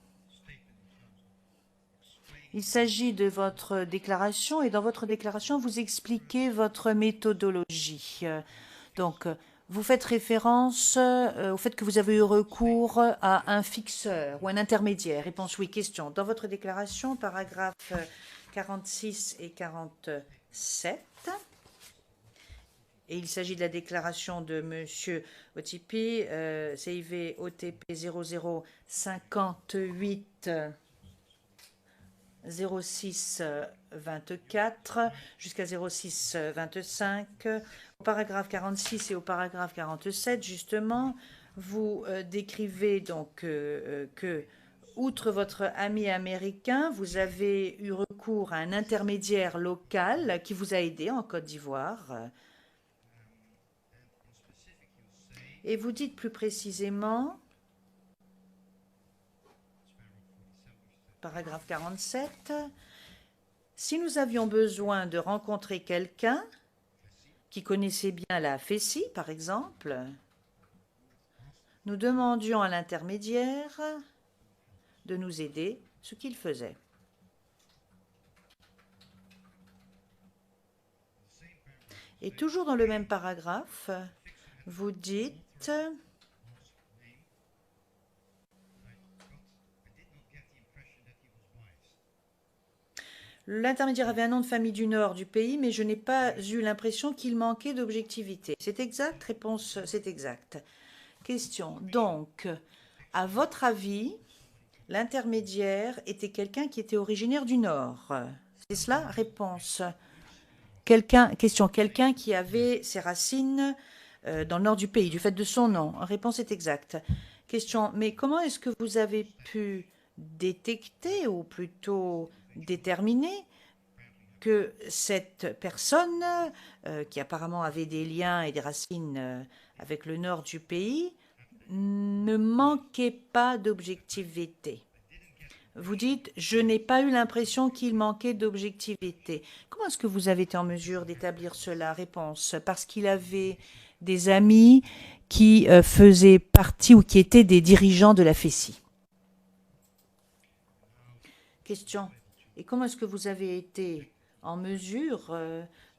Il s'agit de votre déclaration, et dans votre déclaration, vous expliquez votre méthodologie. Donc, vous faites référence au fait que vous avez eu recours à un fixeur ou un intermédiaire. Réponse oui. Question. Dans votre déclaration, paragraphes 46 et 47, et il s'agit de la déclaration de M. Otipi, CIV OTP 0058 06 24 jusqu'à 06 25, Au paragraphe 46 et au paragraphe 47, justement, vous décrivez donc que, outre votre ami américain, vous avez eu recours à un intermédiaire local qui vous a aidé en Côte d'Ivoire. Et vous dites plus précisément, paragraphe 47, si nous avions besoin de rencontrer quelqu'un qui connaissait bien la Fessie, par exemple, nous demandions à l'intermédiaire de nous aider, ce qu'il faisait. Et toujours dans le même paragraphe, vous dites l'intermédiaire avait un nom de famille du nord du pays, mais je n'ai pas eu l'impression qu'il manquait d'objectivité. C'est exact? Réponse, c'est exact. Question. Donc, à votre avis, l'intermédiaire était quelqu'un qui était originaire du nord. C'est cela? Réponse. Question. Quelqu'un qui avait ses racines dans le nord du pays, du fait de son nom. Réponse est exacte. Question. Mais comment est-ce que vous avez pu détecter, ou plutôt déterminer, que cette personne, qui apparemment avait des liens et des racines avec le nord du pays, ne manquait pas d'objectivité? Vous dites, je n'ai pas eu l'impression qu'il manquait d'objectivité. Comment est-ce que vous avez été en mesure d'établir cela? Réponse. Parce qu'il avait des amis qui faisaient partie ou qui étaient des dirigeants de la Fessie. Question. Et comment est-ce que vous avez été en mesure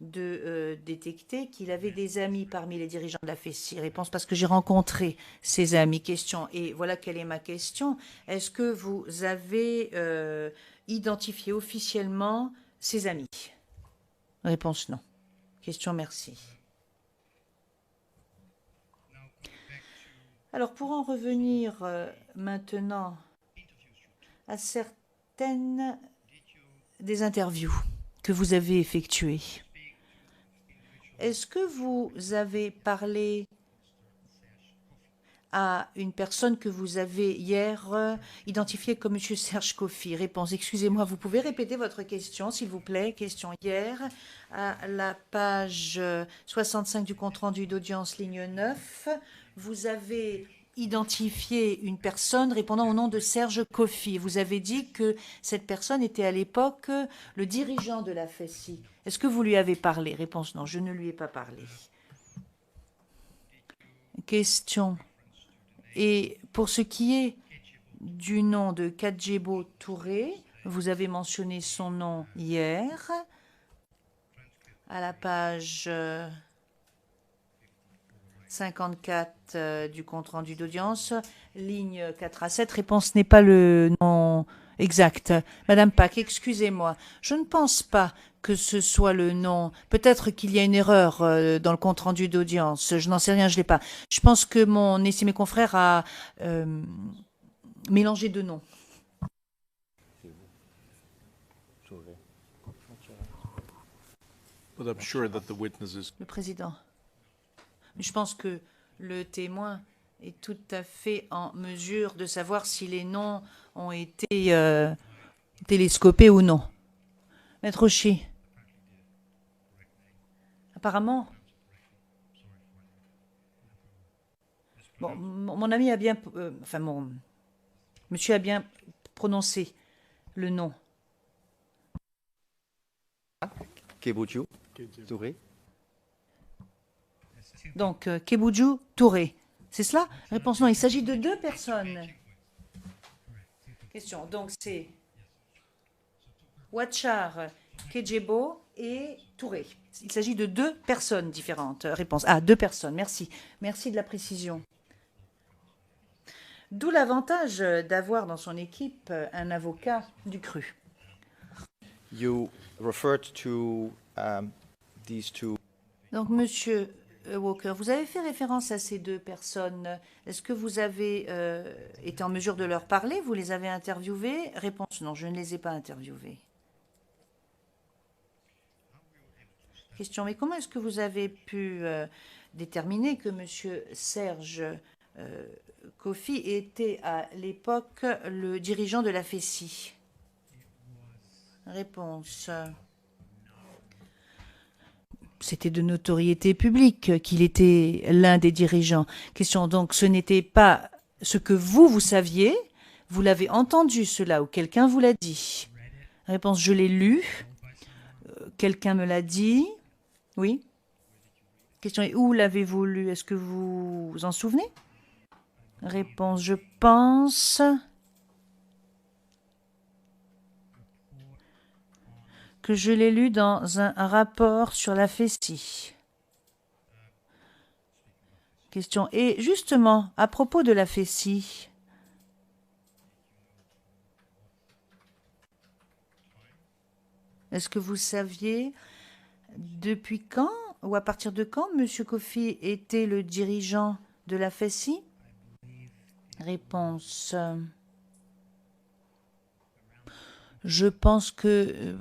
de détecter qu'il avait des amis parmi les dirigeants de la Fessie? Réponse, parce que j'ai rencontré ces amis. Question. Et voilà quelle est ma question. Est-ce que vous avez identifié officiellement ces amis? Réponse, non. Question, merci. Alors, pour en revenir maintenant à certaines des interviews que vous avez effectuées, est-ce que vous avez parlé à une personne que vous avez hier identifiée comme M. Serge Kofi? Réponse. Excusez-moi, vous pouvez répéter votre question, s'il vous plaît? Question. Hier, à la page 65 du compte-rendu d'audience, ligne 9, vous avez identifié une personne répondant au nom de Serge Kofi. Vous avez dit que cette personne était à l'époque le dirigeant de la Fessie. Est-ce que vous lui avez parlé? Réponse. Non, je ne lui ai pas parlé. Question. Et pour ce qui est du nom de Kadjebo Touré, vous avez mentionné son nom hier à la page 54 du compte-rendu d'audience, ligne 4 à 7. Réponse n'est pas le nom exact. Madame Pack, excusez-moi, je ne pense pas que ce soit le nom. Peut-être qu'il y a une erreur dans le compte-rendu d'audience. Je n'en sais rien, je ne l'ai pas. Je pense que mon estimé confrère a mélangé deux noms. But I'm sure that the witness is... Le président. Je pense que le témoin est tout à fait en mesure de savoir si les noms ont été télescopés ou non. Maître Auchy. Apparemment. Bon, mon ami a bien... monsieur a bien prononcé le nom. Kebujou Touré. Donc, Kebujou Touré. C'est cela? Réponse non, il s'agit de deux personnes. Question. Donc, c'est Ouachar Kedjebo et Touré. Il s'agit de deux personnes différentes. Réponse. Ah, deux personnes. Merci. Merci de la précision. D'où l'avantage d'avoir dans son équipe un avocat du cru. You referred to these two. Donc, Monsieur Walker, vous avez fait référence à ces deux personnes. Est-ce que vous avez été en mesure de leur parler? Vous les avez interviewés? Réponse non, je ne les ai pas interviewés. Question, mais comment est-ce que vous avez pu déterminer que Monsieur Serge Kofi était à l'époque le dirigeant de la FECI? Réponse. C'était de notoriété publique qu'il était l'un des dirigeants. Question, donc ce n'était pas ce que vous saviez, vous l'avez entendu cela ou quelqu'un vous l'a dit? Réponse, je l'ai lu, quelqu'un me l'a dit, oui. Question, et où l'avez-vous lu? Est-ce que vous vous en souvenez? Réponse, je pense que je l'ai lu dans un rapport sur la FECI. Question. Et justement, à propos de la FECI, est-ce que vous saviez depuis quand ou à partir de quand M. Kofi était le dirigeant de la FECI? Réponse. Je pense que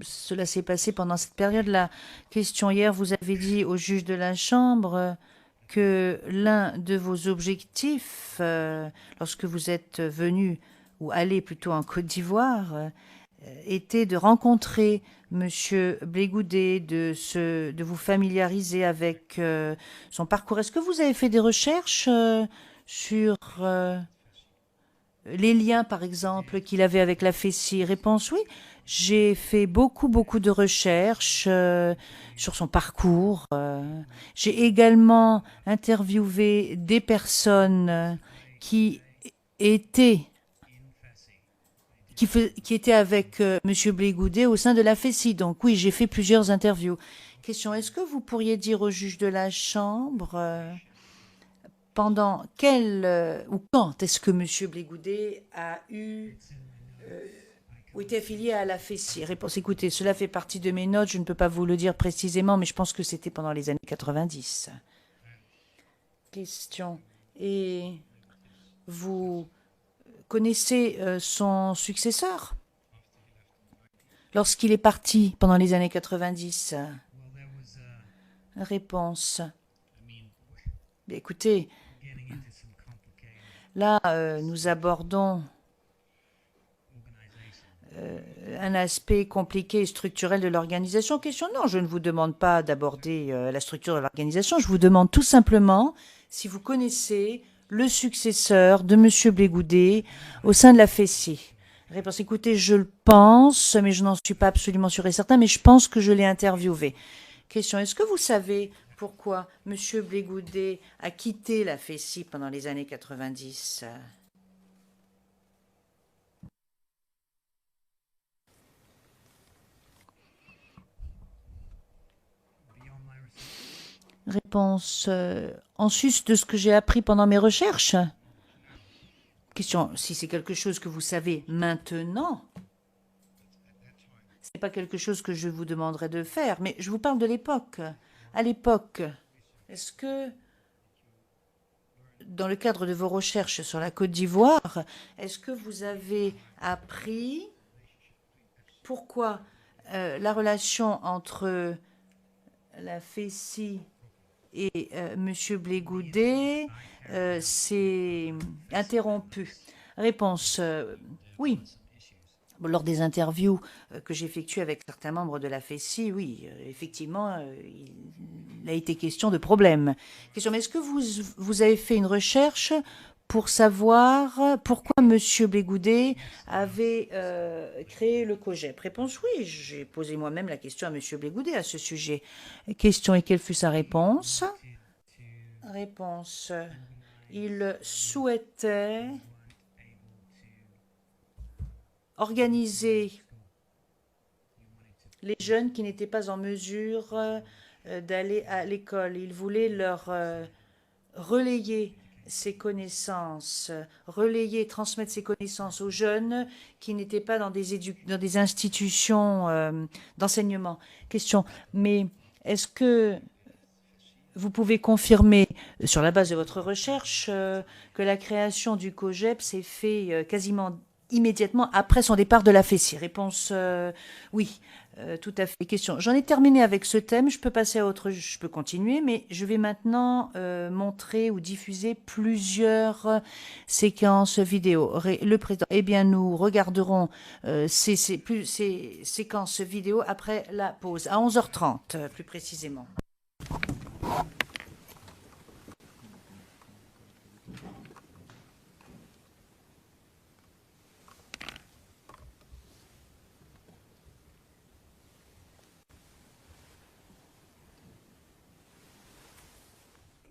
cela s'est passé pendant cette période-là. Question, hier, vous avez dit au juge de la Chambre que l'un de vos objectifs, lorsque vous êtes venu, ou allé plutôt en Côte d'Ivoire, était de rencontrer M. Blé-Goudé, de vous familiariser avec son parcours. Est-ce que vous avez fait des recherches sur les liens, par exemple, qu'il avait avec la FECI? Réponse, oui. J'ai fait beaucoup de recherches sur son parcours. J'ai également interviewé des personnes qui étaient avec M. Blé-Goudé au sein de la FECI. Donc oui, j'ai fait plusieurs interviews. Question, est-ce que vous pourriez dire au juge de la Chambre pendant quel ou quand est-ce que M. Blé-Goudé a eu ou était affilié à la FECI? Réponse, écoutez, cela fait partie de mes notes, je ne peux pas vous le dire précisément, mais je pense que c'était pendant les années 90. Question, et vous connaissez son successeur lorsqu'il est parti pendant les années 90? Réponse. Écoutez, là, nous abordons un aspect compliqué et structurel de l'organisation. Question, non, je ne vous demande pas d'aborder la structure de l'organisation. Je vous demande tout simplement si vous connaissez le successeur de M. Blé-Goudé au sein de la FECI. Réponse, écoutez, je le pense, mais je n'en suis pas absolument sûr et certain, mais je pense que je l'ai interviewé. Question, est-ce que vous savez pourquoi M. Blé-Goudé a quitté la FECI pendant les années 90? Réponse, en sus de ce que j'ai appris pendant mes recherches. Question, si c'est quelque chose que vous savez maintenant, ce n'est pas quelque chose que je vous demanderai de faire, mais je vous parle de l'époque. À l'époque, est-ce que, dans le cadre de vos recherches sur la Côte d'Ivoire, est-ce que vous avez appris pourquoi la relation entre la FECI et M. Blé-Goudé s'est interrompue? Réponse, oui. Lors des interviews que j'effectue avec certains membres de la FECI, oui, effectivement, il a été question de problèmes. Question, mais est-ce que vous avez fait une recherche pour savoir pourquoi M. Blé-Goudé avait créé le COGEP? Réponse, oui, j'ai posé moi-même la question à M. Blé-Goudé à ce sujet. Question, et quelle fut sa réponse? Réponse, il souhaitait organiser les jeunes qui n'étaient pas en mesure d'aller à l'école. Il voulait leur relayer ses connaissances, transmettre ses connaissances aux jeunes qui n'étaient pas dans des institutions d'enseignement. Question, mais est-ce que vous pouvez confirmer, sur la base de votre recherche, que la création du COGEP s'est fait quasiment immédiatement après son départ de la FECI? Réponse, oui. Tout à fait. Question. J'en ai terminé avec ce thème. Je peux passer à autre. Je peux continuer, mais je vais maintenant montrer ou diffuser plusieurs séquences vidéo. Le président. Eh bien, nous regarderons ces séquences vidéo après la pause, à 11h30 plus précisément.